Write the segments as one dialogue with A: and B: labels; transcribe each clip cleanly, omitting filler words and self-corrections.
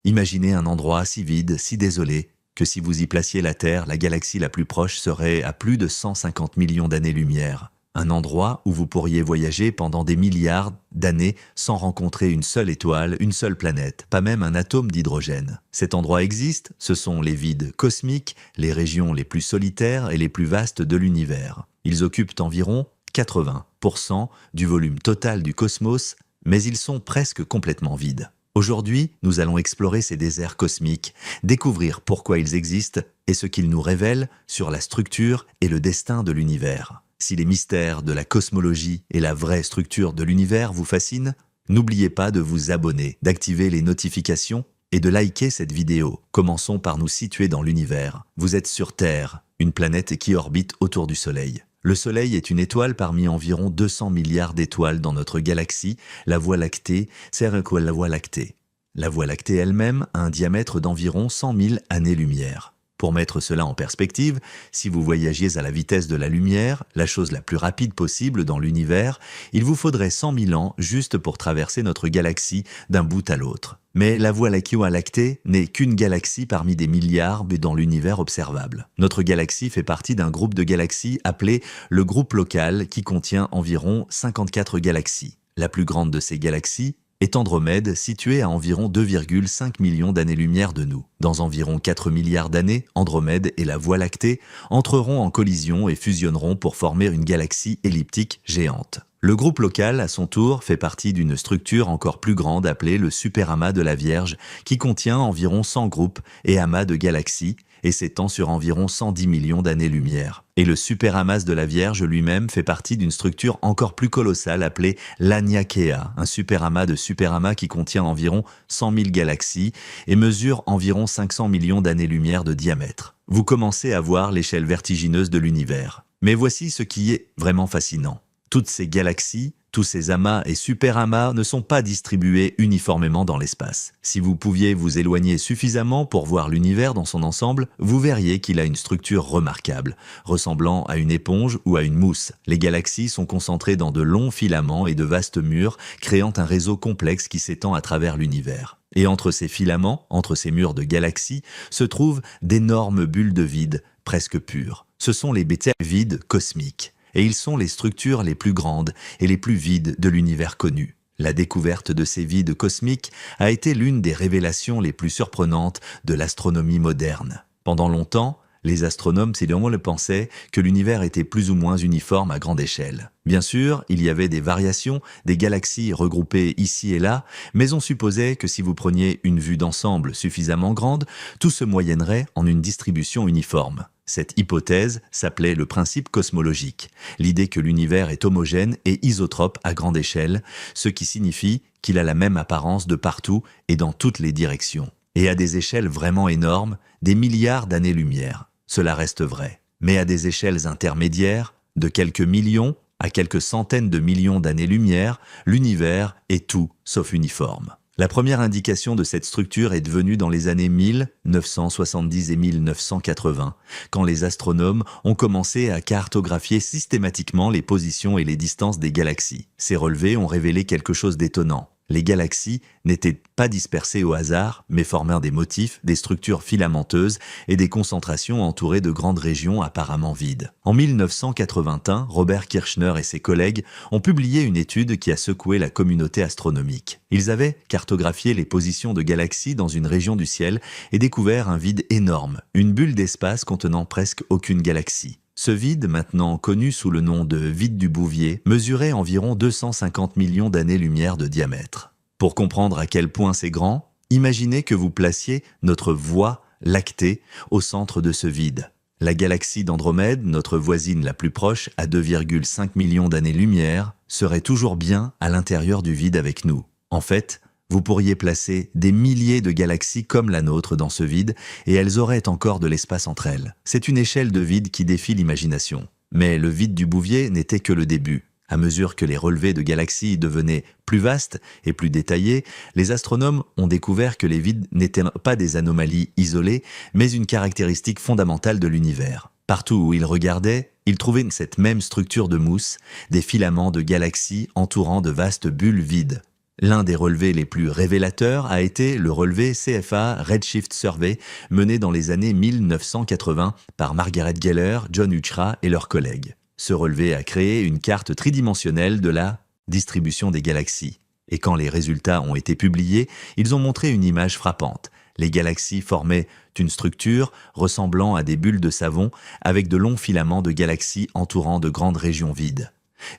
A: Imaginez un endroit si vide, si désolé, que si vous y placiez la Terre, la galaxie la plus proche serait à plus de 150 millions d'années-lumière. Un endroit où vous pourriez voyager pendant des milliards d'années sans rencontrer une seule étoile, une seule planète, pas même un atome d'hydrogène. Cet endroit existe, ce sont les vides cosmiques, les régions les plus solitaires et les plus vastes de l'univers. Ils occupent environ 80% du volume total du cosmos, mais ils sont presque complètement vides. Aujourd'hui, nous allons explorer ces déserts cosmiques, découvrir pourquoi ils existent et ce qu'ils nous révèlent sur la structure et le destin de l'univers. Si les mystères de la cosmologie et la vraie structure de l'univers vous fascinent, n'oubliez pas de vous abonner, d'activer les notifications et de liker cette vidéo. Commençons par nous situer dans l'univers. Vous êtes sur Terre, une planète qui orbite autour du Soleil. Le Soleil est une étoile parmi environ 200 milliards d'étoiles dans notre galaxie. La Voie lactée, c'est quoi la Voie lactée? La Voie lactée elle-même a un diamètre d'environ 100 000 années-lumière. Pour mettre cela en perspective, si vous voyagiez à la vitesse de la lumière, la chose la plus rapide possible dans l'univers, il vous faudrait 100 000 ans juste pour traverser notre galaxie d'un bout à l'autre. Mais la Voie lactée n'est qu'une galaxie parmi des milliards dans l'univers observable. Notre galaxie fait partie d'un groupe de galaxies appelé le groupe local qui contient environ 54 galaxies. La plus grande de ces galaxies est Andromède, située à environ 2,5 millions d'années-lumière de nous. Dans environ 4 milliards d'années, Andromède et la Voie lactée entreront en collision et fusionneront pour former une galaxie elliptique géante. Le groupe local, à son tour, fait partie d'une structure encore plus grande appelée le superamas de la Vierge, qui contient environ 100 groupes et amas de galaxies, et s'étend sur environ 110 millions d'années-lumière. Et le superamas de la Vierge lui-même fait partie d'une structure encore plus colossale appelée l'Aniakea, un superamas de superamas qui contient environ 100 000 galaxies et mesure environ 500 millions d'années-lumière de diamètre. Vous commencez à voir l'échelle vertigineuse de l'univers. Mais voici ce qui est vraiment fascinant. Toutes ces galaxies, tous ces amas et superamas ne sont pas distribués uniformément dans l'espace. Si vous pouviez vous éloigner suffisamment pour voir l'univers dans son ensemble, vous verriez qu'il a une structure remarquable, ressemblant à une éponge ou à une mousse. Les galaxies sont concentrées dans de longs filaments et de vastes murs, créant un réseau complexe qui s'étend à travers l'univers. Et entre ces filaments, entre ces murs de galaxies, se trouvent d'énormes bulles de vide, presque pures. Ce sont les vides cosmiques. Et ils sont les structures les plus grandes et les plus vides de l'univers connu. La découverte de ces vides cosmiques a été l'une des révélations les plus surprenantes de l'astronomie moderne. Pendant longtemps, les astronomes pensaient que l'univers était plus ou moins uniforme à grande échelle. Bien sûr, il y avait des variations, des galaxies regroupées ici et là, mais on supposait que si vous preniez une vue d'ensemble suffisamment grande, tout se moyennerait en une distribution uniforme. Cette hypothèse s'appelait le principe cosmologique, l'idée que l'univers est homogène et isotrope à grande échelle, ce qui signifie qu'il a la même apparence de partout et dans toutes les directions. Et à des échelles vraiment énormes, des milliards d'années-lumière. Cela reste vrai. Mais à des échelles intermédiaires, de quelques millions à quelques centaines de millions d'années-lumière, l'univers est tout sauf uniforme. La première indication de cette structure est venue dans les années 1970 et 1980, quand les astronomes ont commencé à cartographier systématiquement les positions et les distances des galaxies. Ces relevés ont révélé quelque chose d'étonnant. Les galaxies n'étaient pas dispersées au hasard, mais formaient des motifs, des structures filamenteuses et des concentrations entourées de grandes régions apparemment vides. En 1981, Robert Kirshner et ses collègues ont publié une étude qui a secoué la communauté astronomique. Ils avaient cartographié les positions de galaxies dans une région du ciel et découvert un vide énorme, une bulle d'espace contenant presque aucune galaxie. Ce vide, maintenant connu sous le nom de vide du Bouvier, mesurait environ 250 millions d'années-lumière de diamètre. Pour comprendre à quel point c'est grand, imaginez que vous placiez notre Voie lactée au centre de ce vide. La galaxie d'Andromède, notre voisine la plus proche, à 2,5 millions d'années-lumière, serait toujours bien à l'intérieur du vide avec nous. En fait, vous pourriez placer des milliers de galaxies comme la nôtre dans ce vide et elles auraient encore de l'espace entre elles. C'est une échelle de vide qui défie l'imagination. Mais le vide du Bouvier n'était que le début. À mesure que les relevés de galaxies devenaient plus vastes et plus détaillés, les astronomes ont découvert que les vides n'étaient pas des anomalies isolées, mais une caractéristique fondamentale de l'univers. Partout où ils regardaient, ils trouvaient cette même structure de mousse, des filaments de galaxies entourant de vastes bulles vides. L'un des relevés les plus révélateurs a été le relevé CFA Redshift Survey mené dans les années 1980 par Margaret Geller, John Huchra et leurs collègues. Ce relevé a créé une carte tridimensionnelle de la distribution des galaxies. Et quand les résultats ont été publiés, ils ont montré une image frappante. Les galaxies formaient une structure ressemblant à des bulles de savon avec de longs filaments de galaxies entourant de grandes régions vides.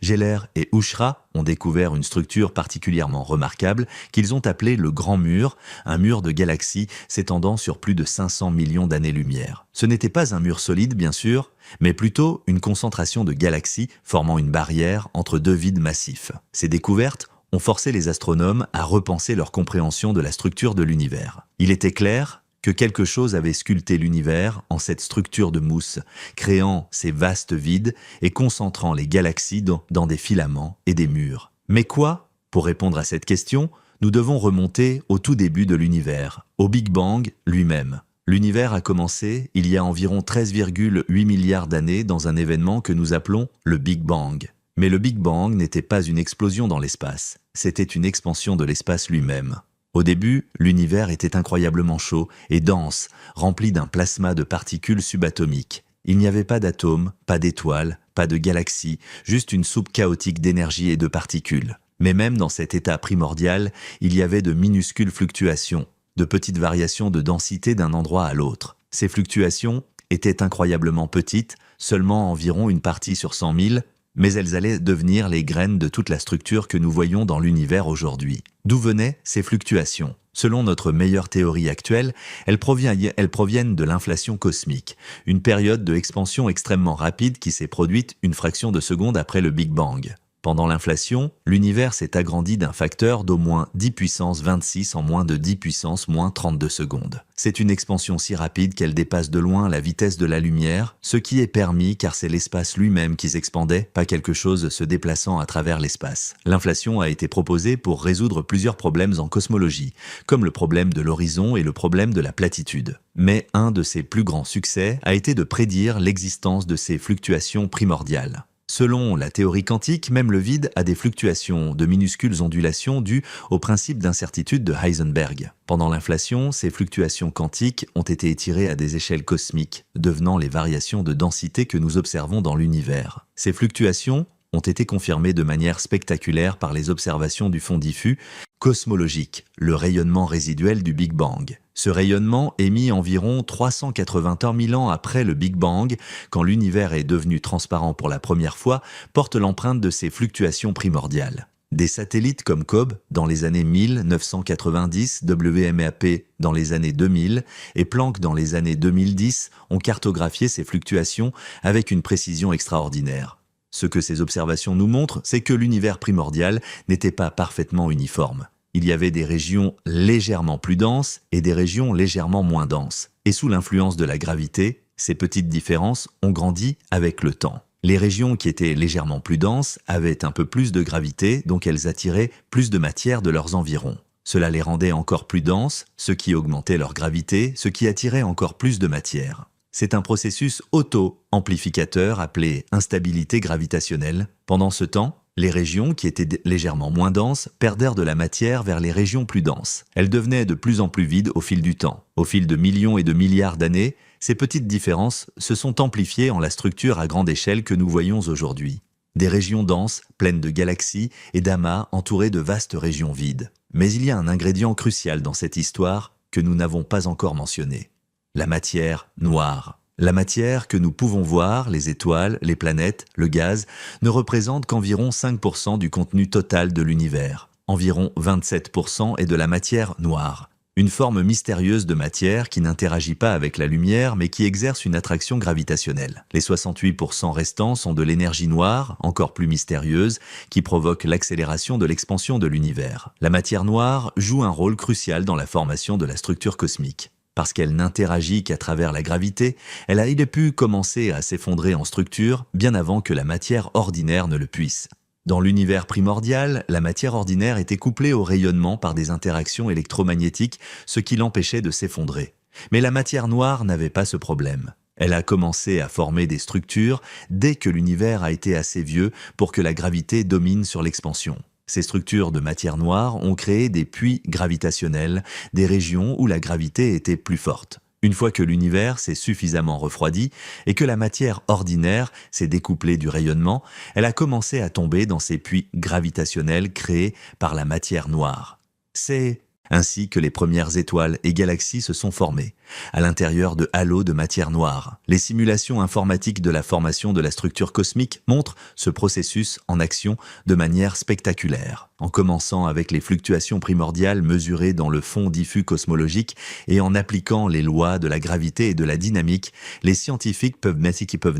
A: Geller et Huchra ont découvert une structure particulièrement remarquable qu'ils ont appelée le Grand Mur, un mur de galaxies s'étendant sur plus de 500 millions d'années-lumière. Ce n'était pas un mur solide, bien sûr, mais plutôt une concentration de galaxies formant une barrière entre deux vides massifs. Ces découvertes ont forcé les astronomes à repenser leur compréhension de la structure de l'univers. Il était clair que quelque chose avait sculpté l'univers en cette structure de mousse, créant ces vastes vides et concentrant les galaxies dans des filaments et des murs. Mais quoi? Pour répondre à cette question, nous devons remonter au tout début de l'univers, au Big Bang lui-même. L'univers a commencé il y a environ 13,8 milliards d'années dans un événement que nous appelons le Big Bang. Mais le Big Bang n'était pas une explosion dans l'espace, c'était une expansion de l'espace lui-même. Au début, l'univers était incroyablement chaud et dense, rempli d'un plasma de particules subatomiques. Il n'y avait pas d'atomes, pas d'étoiles, pas de galaxies, juste une soupe chaotique d'énergie et de particules. Mais même dans cet état primordial, il y avait de minuscules fluctuations, de petites variations de densité d'un endroit à l'autre. Ces fluctuations étaient incroyablement petites, seulement environ une partie sur 100 000, mais elles allaient devenir les graines de toute la structure que nous voyons dans l'univers aujourd'hui. D'où venaient ces fluctuations? Selon notre meilleure théorie actuelle, elles proviennent de l'inflation cosmique, une période de expansion extrêmement rapide qui s'est produite une fraction de seconde après le Big Bang. Pendant l'inflation, l'univers s'est agrandi d'un facteur d'au moins 10 puissance 26 en moins de 10 puissance moins 32 secondes. C'est une expansion si rapide qu'elle dépasse de loin la vitesse de la lumière, ce qui est permis car c'est l'espace lui-même qui s'expandait, pas quelque chose se déplaçant à travers l'espace. L'inflation a été proposée pour résoudre plusieurs problèmes en cosmologie, comme le problème de l'horizon et le problème de la platitude. Mais un de ses plus grands succès a été de prédire l'existence de ces fluctuations primordiales. Selon la théorie quantique, même le vide a des fluctuations, de minuscules ondulations dues au principe d'incertitude de Heisenberg. Pendant l'inflation, ces fluctuations quantiques ont été étirées à des échelles cosmiques, devenant les variations de densité que nous observons dans l'univers. Ces fluctuations ont été confirmées de manière spectaculaire par les observations du fond diffus cosmologique, le rayonnement résiduel du Big Bang. Ce rayonnement, émis environ 380 000 ans après le Big Bang, quand l'univers est devenu transparent pour la première fois, porte l'empreinte de ces fluctuations primordiales. Des satellites comme COBE dans les années 1990, WMAP dans les années 2000 et Planck dans les années 2010 ont cartographié ces fluctuations avec une précision extraordinaire. Ce que ces observations nous montrent, c'est que l'univers primordial n'était pas parfaitement uniforme. Il y avait des régions légèrement plus denses et des régions légèrement moins denses. Et sous l'influence de la gravité, ces petites différences ont grandi avec le temps. Les régions qui étaient légèrement plus denses avaient un peu plus de gravité, donc elles attiraient plus de matière de leurs environs. Cela les rendait encore plus denses, ce qui augmentait leur gravité, ce qui attirait encore plus de matière. C'est un processus auto-amplificateur appelé instabilité gravitationnelle. Pendant ce temps, les régions qui étaient légèrement moins denses perdèrent de la matière vers les régions plus denses. Elles devenaient de plus en plus vides au fil du temps. Au fil de millions et de milliards d'années, ces petites différences se sont amplifiées en la structure à grande échelle que nous voyons aujourd'hui. Des régions denses, pleines de galaxies et d'amas entourées de vastes régions vides. Mais il y a un ingrédient crucial dans cette histoire que nous n'avons pas encore mentionné. La matière noire. La matière que nous pouvons voir, les étoiles, les planètes, le gaz, ne représente qu'environ 5% du contenu total de l'univers. Environ 27% est de la matière noire. Une forme mystérieuse de matière qui n'interagit pas avec la lumière mais qui exerce une attraction gravitationnelle. Les 68% restants sont de l'énergie noire, encore plus mystérieuse, qui provoque l'accélération de l'expansion de l'univers. La matière noire joue un rôle crucial dans la formation de la structure cosmique. Parce qu'elle n'interagit qu'à travers la gravité, elle a pu commencer à s'effondrer en structure bien avant que la matière ordinaire ne le puisse. Dans l'univers primordial, la matière ordinaire était couplée au rayonnement par des interactions électromagnétiques, ce qui l'empêchait de s'effondrer. Mais la matière noire n'avait pas ce problème. Elle a commencé à former des structures dès que l'univers a été assez vieux pour que la gravité domine sur l'expansion. Ces structures de matière noire ont créé des puits gravitationnels, des régions où la gravité était plus forte. Une fois que l'univers s'est suffisamment refroidi et que la matière ordinaire s'est découplée du rayonnement, elle a commencé à tomber dans ces puits gravitationnels créés par la matière noire. C'est ainsi que les premières étoiles et galaxies se sont formées, à l'intérieur de halos de matière noire. Les simulations informatiques de la formation de la structure cosmique montrent ce processus en action de manière spectaculaire. En commençant avec les fluctuations primordiales mesurées dans le fond diffus cosmologique et en appliquant les lois de la gravité et de la dynamique, les scientifiques peuvent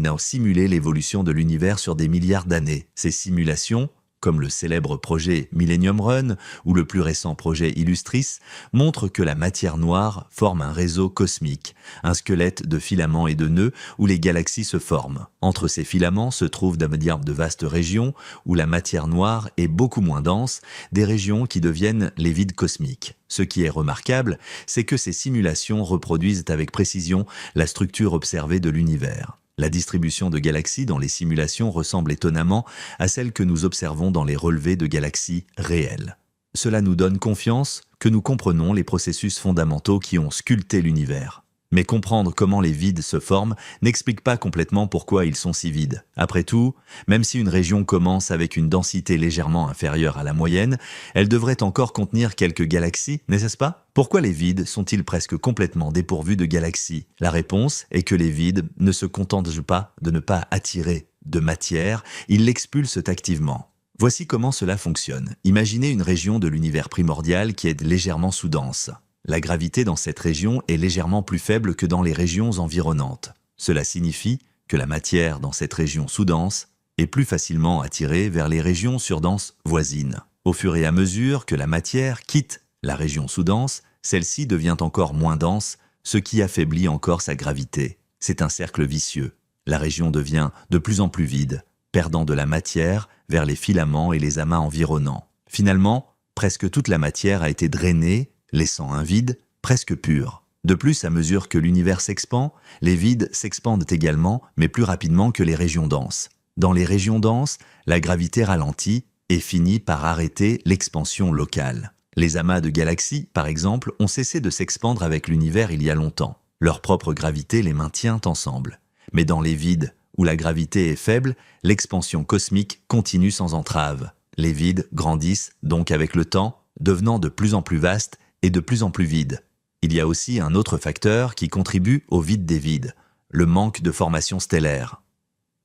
A: now simuler l'évolution de l'univers sur des milliards d'années. Ces simulations, comme le célèbre projet Millennium Run ou le plus récent projet Illustris, montrent que la matière noire forme un réseau cosmique, un squelette de filaments et de nœuds où les galaxies se forment. Entre ces filaments se trouvent de vastes régions où la matière noire est beaucoup moins dense, des régions qui deviennent les vides cosmiques. Ce qui est remarquable, c'est que ces simulations reproduisent avec précision la structure observée de l'univers. La distribution de galaxies dans les simulations ressemble étonnamment à celle que nous observons dans les relevés de galaxies réelles. Cela nous donne confiance que nous comprenons les processus fondamentaux qui ont sculpté l'univers. Mais comprendre comment les vides se forment n'explique pas complètement pourquoi ils sont si vides. Après tout, même si une région commence avec une densité légèrement inférieure à la moyenne, elle devrait encore contenir quelques galaxies, n'est-ce pas? Pourquoi les vides sont-ils presque complètement dépourvus de galaxies? La réponse est que les vides ne se contentent pas de ne pas attirer de matière, ils l'expulsent activement. Voici comment cela fonctionne. Imaginez une région de l'univers primordial qui est légèrement sous-dense. La gravité dans cette région est légèrement plus faible que dans les régions environnantes. Cela signifie que la matière dans cette région sous-dense est plus facilement attirée vers les régions surdenses voisines. Au fur et à mesure que la matière quitte la région sous-dense, celle-ci devient encore moins dense, ce qui affaiblit encore sa gravité. C'est un cercle vicieux. La région devient de plus en plus vide, perdant de la matière vers les filaments et les amas environnants. Finalement, presque toute la matière a été drainée, laissant un vide presque pur. De plus, à mesure que l'univers s'expand, les vides s'expandent également, mais plus rapidement que les régions denses. Dans les régions denses, la gravité ralentit et finit par arrêter l'expansion locale. Les amas de galaxies, par exemple, ont cessé de s'expandre avec l'univers il y a longtemps. Leur propre gravité les maintient ensemble. Mais dans les vides, où la gravité est faible, l'expansion cosmique continue sans entrave. Les vides grandissent donc avec le temps, devenant de plus en plus vastes et de plus en plus vides. Il y a aussi un autre facteur qui contribue au vide des vides, le manque de formation stellaire.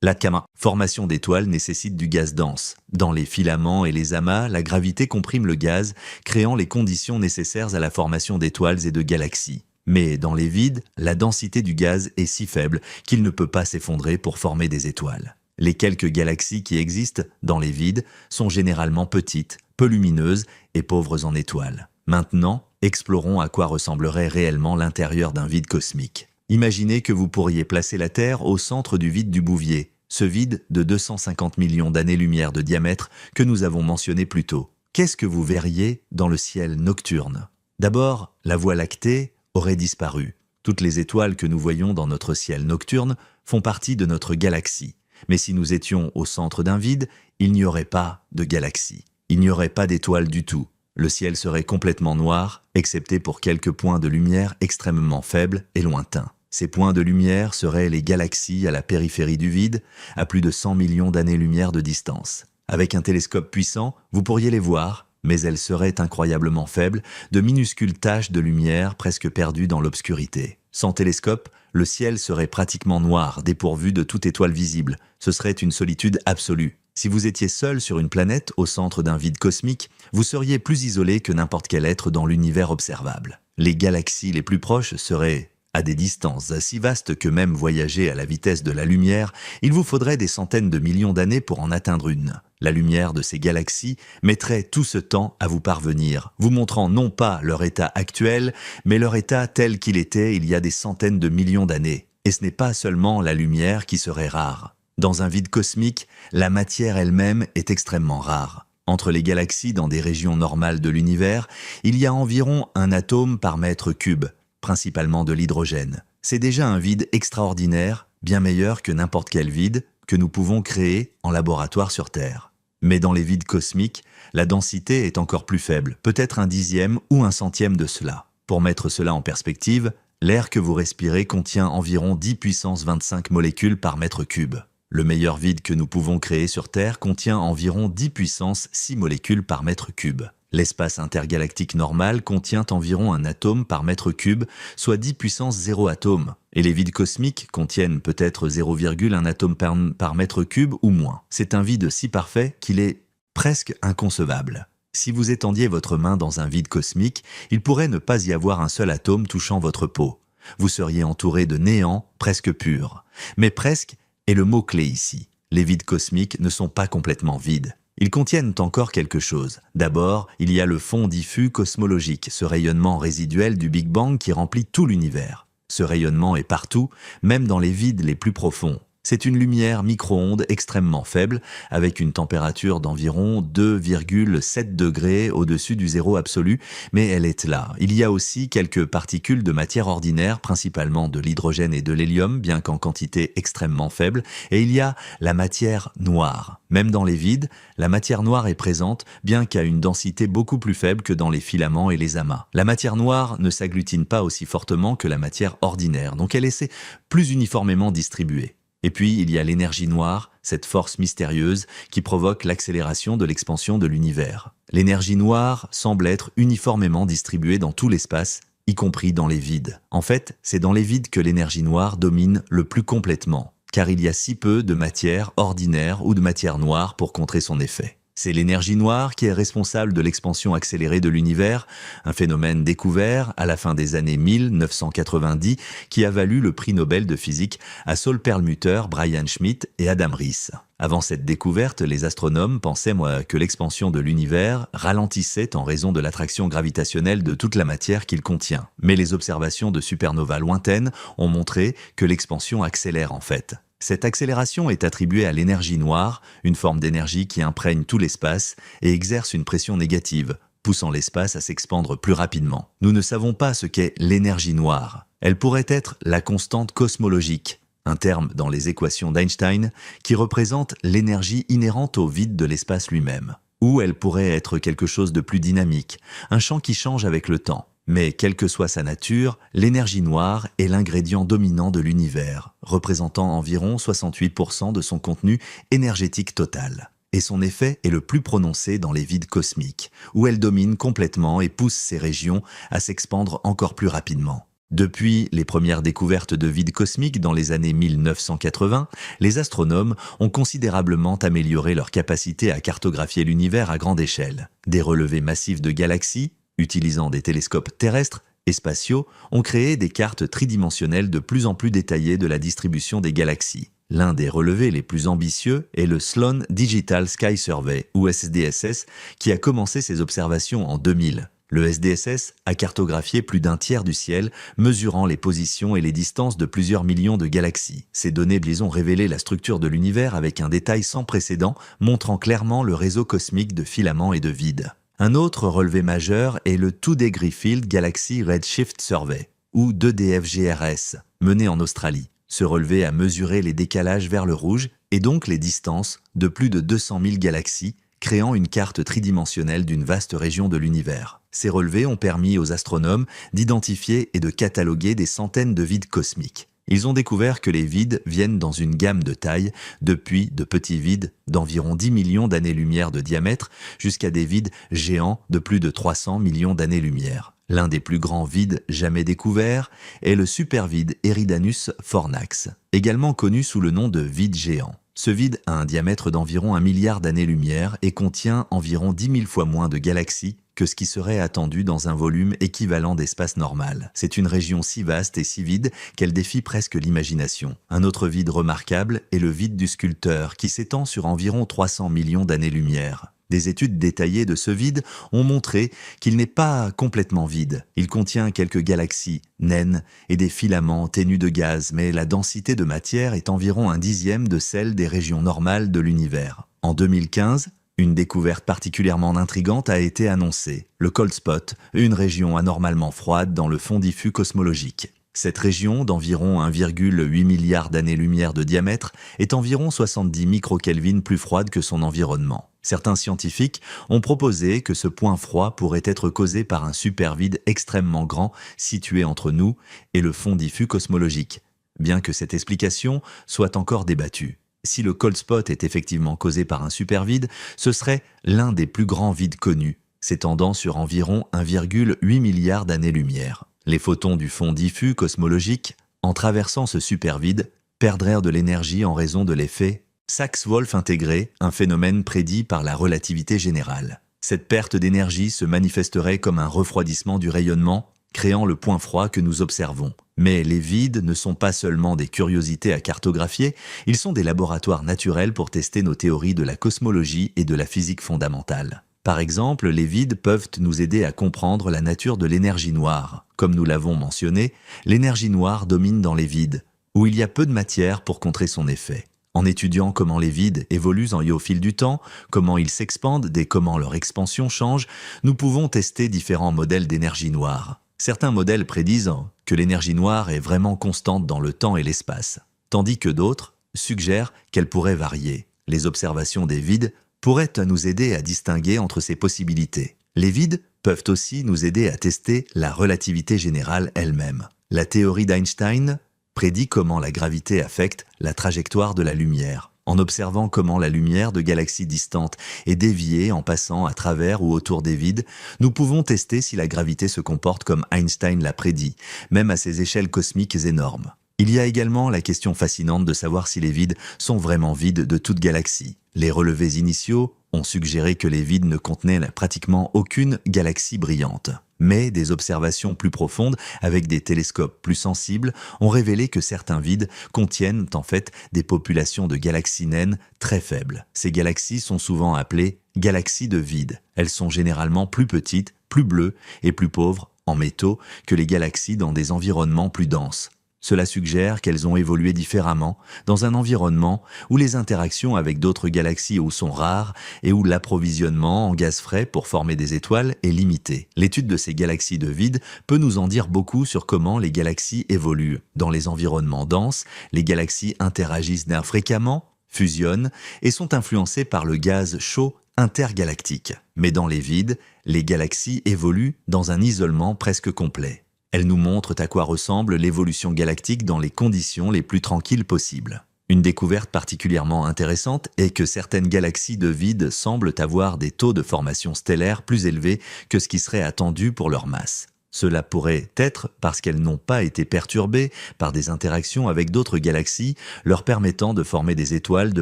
A: La formation d'étoiles nécessite du gaz dense. Dans les filaments et les amas, la gravité comprime le gaz, créant les conditions nécessaires à la formation d'étoiles et de galaxies. Mais dans les vides, la densité du gaz est si faible qu'il ne peut pas s'effondrer pour former des étoiles. Les quelques galaxies qui existent dans les vides sont généralement petites, peu lumineuses et pauvres en étoiles. Maintenant, explorons à quoi ressemblerait réellement l'intérieur d'un vide cosmique. Imaginez que vous pourriez placer la Terre au centre du vide du Bouvier, ce vide de 250 millions d'années-lumière de diamètre que nous avons mentionné plus tôt. Qu'est-ce que vous verriez dans le ciel nocturne? D'abord, la Voie lactée aurait disparu. Toutes les étoiles que nous voyons dans notre ciel nocturne font partie de notre galaxie. Mais si nous étions au centre d'un vide, il n'y aurait pas de galaxie. Il n'y aurait pas d'étoiles du tout. Le ciel serait complètement noir, excepté pour quelques points de lumière extrêmement faibles et lointains. Ces points de lumière seraient les galaxies à la périphérie du vide, à plus de 100 millions d'années-lumière de distance. Avec un télescope puissant, vous pourriez les voir, mais elles seraient incroyablement faibles, de minuscules taches de lumière presque perdues dans l'obscurité. Sans télescope, le ciel serait pratiquement noir, dépourvu de toute étoile visible. Ce serait une solitude absolue. Si vous étiez seul sur une planète au centre d'un vide cosmique, vous seriez plus isolé que n'importe quel être dans l'univers observable. Les galaxies les plus proches seraient à des distances si vastes que même voyager à la vitesse de la lumière, il vous faudrait des centaines de millions d'années pour en atteindre une. La lumière de ces galaxies mettrait tout ce temps à vous parvenir, vous montrant non pas leur état actuel, mais leur état tel qu'il était il y a des centaines de millions d'années. Et ce n'est pas seulement la lumière qui serait rare. Dans un vide cosmique, la matière elle-même est extrêmement rare. Entre les galaxies dans des régions normales de l'univers, il y a environ un atome par mètre cube, principalement de l'hydrogène. C'est déjà un vide extraordinaire, bien meilleur que n'importe quel vide que nous pouvons créer en laboratoire sur Terre. Mais dans les vides cosmiques, la densité est encore plus faible, peut-être un dixième ou un centième de cela. Pour mettre cela en perspective, l'air que vous respirez contient environ 10 puissance 25 molécules par mètre cube. Le meilleur vide que nous pouvons créer sur Terre contient environ 10 puissance 6 molécules par mètre cube. L'espace intergalactique normal contient environ un atome par mètre cube, soit 10 puissance 0 atomes. Et les vides cosmiques contiennent peut-être 0,1 atome par mètre cube ou moins. C'est un vide si parfait qu'il est presque inconcevable. Si vous étendiez votre main dans un vide cosmique, il pourrait ne pas y avoir un seul atome touchant votre peau. Vous seriez entouré de néant presque pur. Mais presque est le mot-clé ici. Les vides cosmiques ne sont pas complètement vides. Ils contiennent encore quelque chose. D'abord, il y a le fond diffus cosmologique, ce rayonnement résiduel du Big Bang qui remplit tout l'univers. Ce rayonnement est partout, même dans les vides les plus profonds. C'est une lumière micro-ondes extrêmement faible, avec une température d'environ 2,7 degrés au-dessus du zéro absolu, mais elle est là. Il y a aussi quelques particules de matière ordinaire, principalement de l'hydrogène et de l'hélium, bien qu'en quantité extrêmement faible, et il y a la matière noire. Même dans les vides, la matière noire est présente, bien qu'à une densité beaucoup plus faible que dans les filaments et les amas. La matière noire ne s'agglutine pas aussi fortement que la matière ordinaire, donc elle est plus uniformément distribuée. Et puis, il y a l'énergie noire, cette force mystérieuse qui provoque l'accélération de l'expansion de l'univers. L'énergie noire semble être uniformément distribuée dans tout l'espace, y compris dans les vides. En fait, c'est dans les vides que l'énergie noire domine le plus complètement, car il y a si peu de matière ordinaire ou de matière noire pour contrer son effet. C'est l'énergie noire qui est responsable de l'expansion accélérée de l'univers, un phénomène découvert à la fin des années 1990 qui a valu le prix Nobel de physique à Saul Perlmutter, Brian Schmidt et Adam Riess. Avant cette découverte, les astronomes pensaient que l'expansion de l'univers ralentissait en raison de l'attraction gravitationnelle de toute la matière qu'il contient. Mais les observations de supernovas lointaines ont montré que l'expansion accélère en fait. Cette accélération est attribuée à l'énergie noire, une forme d'énergie qui imprègne tout l'espace et exerce une pression négative, poussant l'espace à s'expandre plus rapidement. Nous ne savons pas ce qu'est l'énergie noire. Elle pourrait être la constante cosmologique, un terme dans les équations d'Einstein qui représente l'énergie inhérente au vide de l'espace lui-même. Ou elle pourrait être quelque chose de plus dynamique, un champ qui change avec le temps. Mais quelle que soit sa nature, l'énergie noire est l'ingrédient dominant de l'univers, représentant environ 68% de son contenu énergétique total. Et son effet est le plus prononcé dans les vides cosmiques, où elle domine complètement et pousse ces régions à s'expandre encore plus rapidement. Depuis les premières découvertes de vides cosmiques dans les années 1980, les astronomes ont considérablement amélioré leur capacité à cartographier l'univers à grande échelle. Des relevés massifs de galaxies, utilisant des télescopes terrestres et spatiaux, ont créé des cartes tridimensionnelles de plus en plus détaillées de la distribution des galaxies. L'un des relevés les plus ambitieux est le Sloan Digital Sky Survey, ou SDSS, qui a commencé ses observations en 2000. Le SDSS a cartographié plus d'un tiers du ciel, mesurant les positions et les distances de plusieurs millions de galaxies. Ces données ont révélé la structure de l'univers avec un détail sans précédent, montrant clairement le réseau cosmique de filaments et de vides. Un autre relevé majeur est le 2-Degree Field Galaxy Redshift Survey, ou 2DFGRS, mené en Australie. Ce relevé a mesuré les décalages vers le rouge, et donc les distances, de plus de 200 000 galaxies, créant une carte tridimensionnelle d'une vaste région de l'univers. Ces relevés ont permis aux astronomes d'identifier et de cataloguer des centaines de vides cosmiques. Ils ont découvert que les vides viennent dans une gamme de tailles, depuis de petits vides d'environ 10 millions d'années-lumière de diamètre jusqu'à des vides géants de plus de 300 millions d'années-lumière. L'un des plus grands vides jamais découverts est le supervide Eridanus Fornax, également connu sous le nom de vide géant. Ce vide a un diamètre d'environ 1 milliard d'années-lumière et contient environ 10 000 fois moins de galaxies que ce qui serait attendu dans un volume équivalent d'espace normal. C'est une région si vaste et si vide qu'elle défie presque l'imagination. Un autre vide remarquable est le vide du sculpteur, qui s'étend sur environ 300 millions d'années-lumière. Des études détaillées de ce vide ont montré qu'il n'est pas complètement vide. Il contient quelques galaxies, naines et des filaments ténus de gaz, mais la densité de matière est environ 1/10 de celle des régions normales de l'univers. En 2015, une découverte particulièrement intrigante a été annoncée, le Cold Spot, une région anormalement froide dans le fond diffus cosmologique. Cette région, d'environ 1,8 milliard d'années-lumière de diamètre, est environ 70 microkelvin plus froide que son environnement. Certains scientifiques ont proposé que ce point froid pourrait être causé par un supervide extrêmement grand situé entre nous et le fond diffus cosmologique, bien que cette explication soit encore débattue. Si le cold spot est effectivement causé par un supervide, ce serait l'un des plus grands vides connus, s'étendant sur environ 1,8 milliard d'années-lumière. Les photons du fond diffus cosmologique, en traversant ce supervide, perdraient de l'énergie en raison de l'effet Sachs-Wolf intégré, un phénomène prédit par la relativité générale. Cette perte d'énergie se manifesterait comme un refroidissement du rayonnement, créant le point froid que nous observons. Mais les vides ne sont pas seulement des curiosités à cartographier, ils sont des laboratoires naturels pour tester nos théories de la cosmologie et de la physique fondamentale. Par exemple, les vides peuvent nous aider à comprendre la nature de l'énergie noire. Comme nous l'avons mentionné, l'énergie noire domine dans les vides, où il y a peu de matière pour contrer son effet. En étudiant comment les vides évoluent au fil du temps, comment ils s'expandent et comment leur expansion change, nous pouvons tester différents modèles d'énergie noire. Certains modèles prédisent que l'énergie noire est vraiment constante dans le temps et l'espace, tandis que d'autres suggèrent qu'elle pourrait varier. Les observations des vides pourraient nous aider à distinguer entre ces possibilités. Les vides peuvent aussi nous aider à tester la relativité générale elle-même. La théorie d'Einstein prédit comment la gravité affecte la trajectoire de la lumière. En observant comment la lumière de galaxies distantes est déviée en passant à travers ou autour des vides, nous pouvons tester si la gravité se comporte comme Einstein l'a prédit, même à ces échelles cosmiques énormes. Il y a également la question fascinante de savoir si les vides sont vraiment vides de toute galaxie. Les relevés initiaux ont suggéré que les vides ne contenaient pratiquement aucune galaxie brillante. Mais des observations plus profondes, avec des télescopes plus sensibles, ont révélé que certains vides contiennent en fait des populations de galaxies naines très faibles. Ces galaxies sont souvent appelées galaxies de vide. Elles sont généralement plus petites, plus bleues et plus pauvres en métaux que les galaxies dans des environnements plus denses. Cela suggère qu'elles ont évolué différemment dans un environnement où les interactions avec d'autres galaxies sont rares et où l'approvisionnement en gaz frais pour former des étoiles est limité. L'étude de ces galaxies de vide peut nous en dire beaucoup sur comment les galaxies évoluent. Dans les environnements denses, les galaxies interagissent fréquemment, fusionnent et sont influencées par le gaz chaud intergalactique. Mais dans les vides, les galaxies évoluent dans un isolement presque complet. Elles nous montrent à quoi ressemble l'évolution galactique dans les conditions les plus tranquilles possibles. Une découverte particulièrement intéressante est que certaines galaxies de vide semblent avoir des taux de formation stellaire plus élevés que ce qui serait attendu pour leur masse. Cela pourrait être parce qu'elles n'ont pas été perturbées par des interactions avec d'autres galaxies, leur permettant de former des étoiles de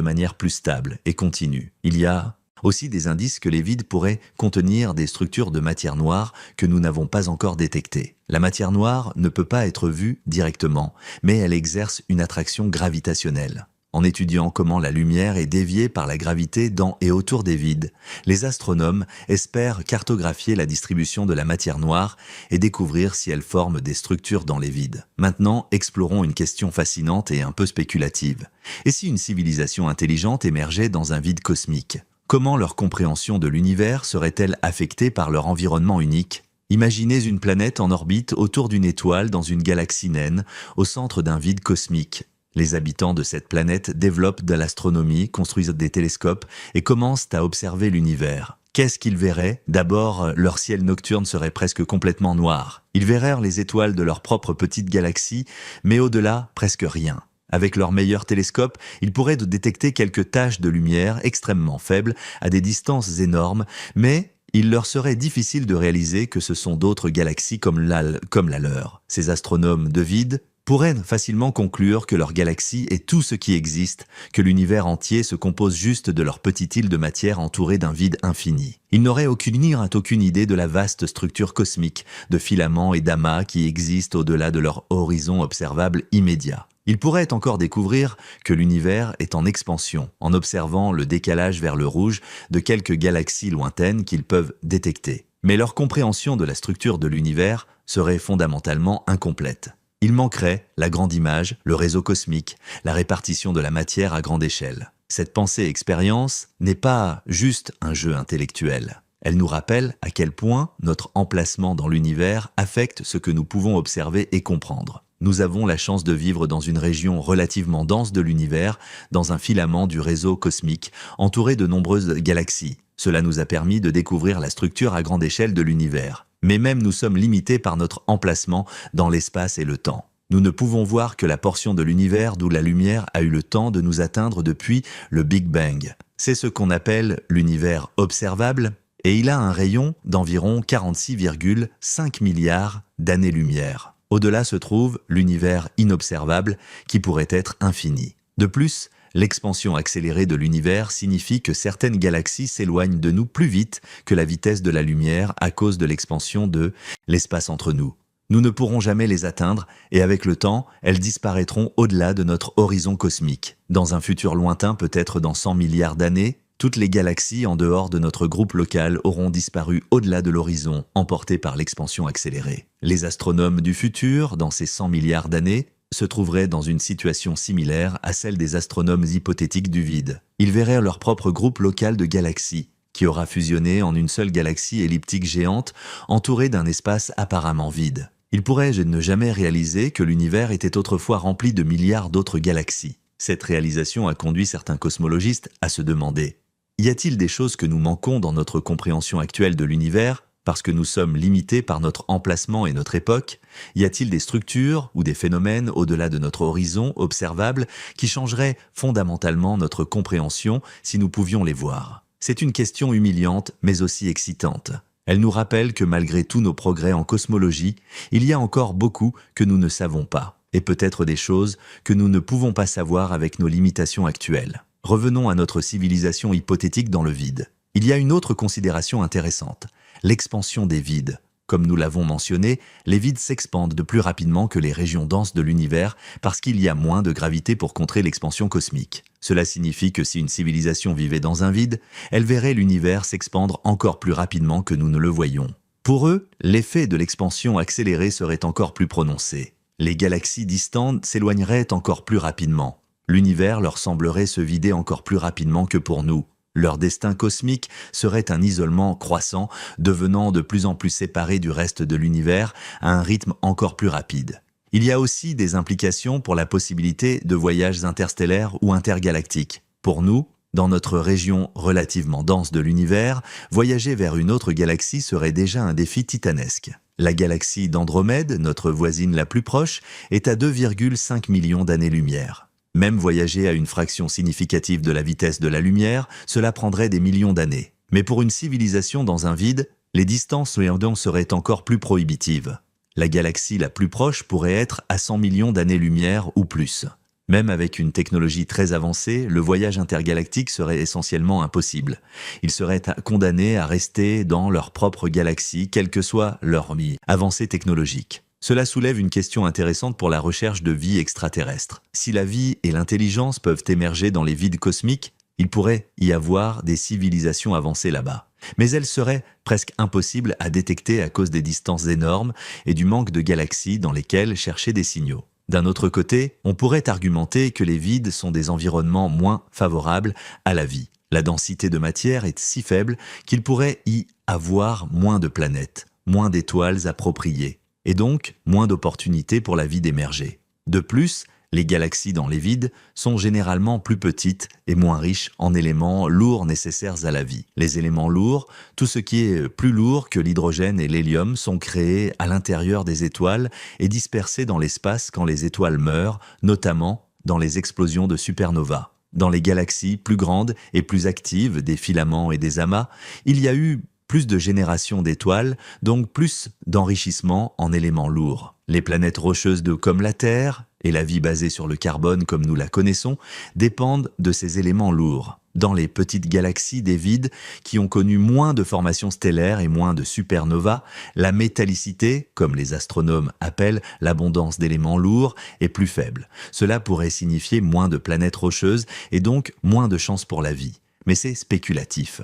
A: manière plus stable et continue. Il y a aussi des indices que les vides pourraient contenir des structures de matière noire que nous n'avons pas encore détectées. La matière noire ne peut pas être vue directement, mais elle exerce une attraction gravitationnelle. En étudiant comment la lumière est déviée par la gravité dans et autour des vides, les astronomes espèrent cartographier la distribution de la matière noire et découvrir si elle forme des structures dans les vides. Maintenant, explorons une question fascinante et un peu spéculative. Et si une civilisation intelligente émergeait dans un vide cosmique ? Comment leur compréhension de l'univers serait-elle affectée par leur environnement unique ? Imaginez une planète en orbite autour d'une étoile dans une galaxie naine, au centre d'un vide cosmique. Les habitants de cette planète développent de l'astronomie, construisent des télescopes et commencent à observer l'univers. Qu'est-ce qu'ils verraient ? D'abord, leur ciel nocturne serait presque complètement noir. Ils verraient les étoiles de leur propre petite galaxie, mais au-delà, presque rien. Avec leur meilleur télescope, ils pourraient détecter quelques taches de lumière extrêmement faibles à des distances énormes, mais il leur serait difficile de réaliser que ce sont d'autres galaxies comme la leur. Ces astronomes de vide pourraient facilement conclure que leur galaxie est tout ce qui existe, que l'univers entier se compose juste de leur petite île de matière entourée d'un vide infini. Ils n'auraient aucune idée de la vaste structure cosmique, de filaments et d'amas qui existent au-delà de leur horizon observable immédiat. Ils pourraient encore découvrir que l'univers est en expansion, en observant le décalage vers le rouge de quelques galaxies lointaines qu'ils peuvent détecter. Mais leur compréhension de la structure de l'univers serait fondamentalement incomplète. Il manquerait la grande image, le réseau cosmique, la répartition de la matière à grande échelle. Cette pensée-expérience n'est pas juste un jeu intellectuel. Elle nous rappelle à quel point notre emplacement dans l'univers affecte ce que nous pouvons observer et comprendre. nous avons la chance de vivre dans une région relativement dense de l'univers, dans un filament du réseau cosmique, entouré de nombreuses galaxies. Cela nous a permis de découvrir la structure à grande échelle de l'univers. Mais même nous sommes limités par notre emplacement dans l'espace et le temps. Nous ne pouvons voir que la portion de l'univers d'où la lumière a eu le temps de nous atteindre depuis le Big Bang. C'est ce qu'on appelle l'univers observable, et il a un rayon d'environ 46,5 milliards d'années-lumière. Au-delà se trouve l'univers inobservable qui pourrait être infini. De plus, l'expansion accélérée de l'univers signifie que certaines galaxies s'éloignent de nous plus vite que la vitesse de la lumière à cause de l'expansion de l'espace entre nous. Nous ne pourrons jamais les atteindre et avec le temps, elles disparaîtront au-delà de notre horizon cosmique. Dans un futur lointain, peut-être dans 100 milliards d'années, toutes les galaxies en dehors de notre groupe local auront disparu au-delà de l'horizon, emportées par l'expansion accélérée. Les astronomes du futur, dans ces 100 milliards d'années, se trouveraient dans une situation similaire à celle des astronomes hypothétiques du vide. Ils verraient leur propre groupe local de galaxies, qui aura fusionné en une seule galaxie elliptique géante, entourée d'un espace apparemment vide. Ils pourraient ne jamais réaliser que l'univers était autrefois rempli de milliards d'autres galaxies. Cette réalisation a conduit certains cosmologistes à se demander: y a-t-il des choses que nous manquons dans notre compréhension actuelle de l'univers, parce que nous sommes limités par notre emplacement et notre époque? Y a-t-il des structures ou des phénomènes au-delà de notre horizon observable qui changeraient fondamentalement notre compréhension si nous pouvions les voir? C'est une question humiliante mais aussi excitante. Elle nous rappelle que malgré tous nos progrès en cosmologie, il y a encore beaucoup que nous ne savons pas, et peut-être des choses que nous ne pouvons pas savoir avec nos limitations actuelles. Revenons à notre civilisation hypothétique dans le vide. Il y a une autre considération intéressante, l'expansion des vides. Comme nous l'avons mentionné, les vides s'expandent de plus rapidement que les régions denses de l'univers parce qu'il y a moins de gravité pour contrer l'expansion cosmique. Cela signifie que si une civilisation vivait dans un vide, elle verrait l'univers s'expandre encore plus rapidement que nous ne le voyons. Pour eux, l'effet de l'expansion accélérée serait encore plus prononcé. Les galaxies distantes s'éloigneraient encore plus rapidement. L'univers leur semblerait se vider encore plus rapidement que pour nous. Leur destin cosmique serait un isolement croissant, devenant de plus en plus séparé du reste de l'univers à un rythme encore plus rapide. Il y a aussi des implications pour la possibilité de voyages interstellaires ou intergalactiques. Pour nous, dans notre région relativement dense de l'univers, voyager vers une autre galaxie serait déjà un défi titanesque. La galaxie d'Andromède, notre voisine la plus proche, est à 2,5 millions d'années-lumière. Même voyager à une fraction significative de la vitesse de la lumière, cela prendrait des millions d'années. Mais pour une civilisation dans un vide, les distances seraient encore plus prohibitives. La galaxie la plus proche pourrait être à 100 millions d'années-lumière ou plus. Même avec une technologie très avancée, le voyage intergalactique serait essentiellement impossible. Ils seraient condamnés à rester dans leur propre galaxie, quelle que soit leur avancée technologique. Cela soulève une question intéressante pour la recherche de vie extraterrestre. Si la vie et l'intelligence peuvent émerger dans les vides cosmiques, il pourrait y avoir des civilisations avancées là-bas. Mais elles seraient presque impossibles à détecter à cause des distances énormes et du manque de galaxies dans lesquelles chercher des signaux. D'un autre côté, on pourrait argumenter que les vides sont des environnements moins favorables à la vie. La densité de matière est si faible qu'il pourrait y avoir moins de planètes, moins d'étoiles appropriées, et donc moins d'opportunités pour la vie d'émerger. De plus, les galaxies dans les vides sont généralement plus petites et moins riches en éléments lourds nécessaires à la vie. Les éléments lourds, tout ce qui est plus lourd que l'hydrogène et l'hélium, sont créés à l'intérieur des étoiles et dispersés dans l'espace quand les étoiles meurent, notamment dans les explosions de supernovas. Dans les galaxies plus grandes et plus actives, des filaments et des amas, il y a eu plus de générations d'étoiles, donc plus d'enrichissement en éléments lourds. Les planètes rocheuses comme la Terre et la vie basée sur le carbone comme nous la connaissons dépendent de ces éléments lourds. Dans les petites galaxies des vides qui ont connu moins de formations stellaires et moins de supernovas, la métallicité, comme les astronomes appellent l'abondance d'éléments lourds, est plus faible. Cela pourrait signifier moins de planètes rocheuses et donc moins de chances pour la vie. Mais c'est spéculatif.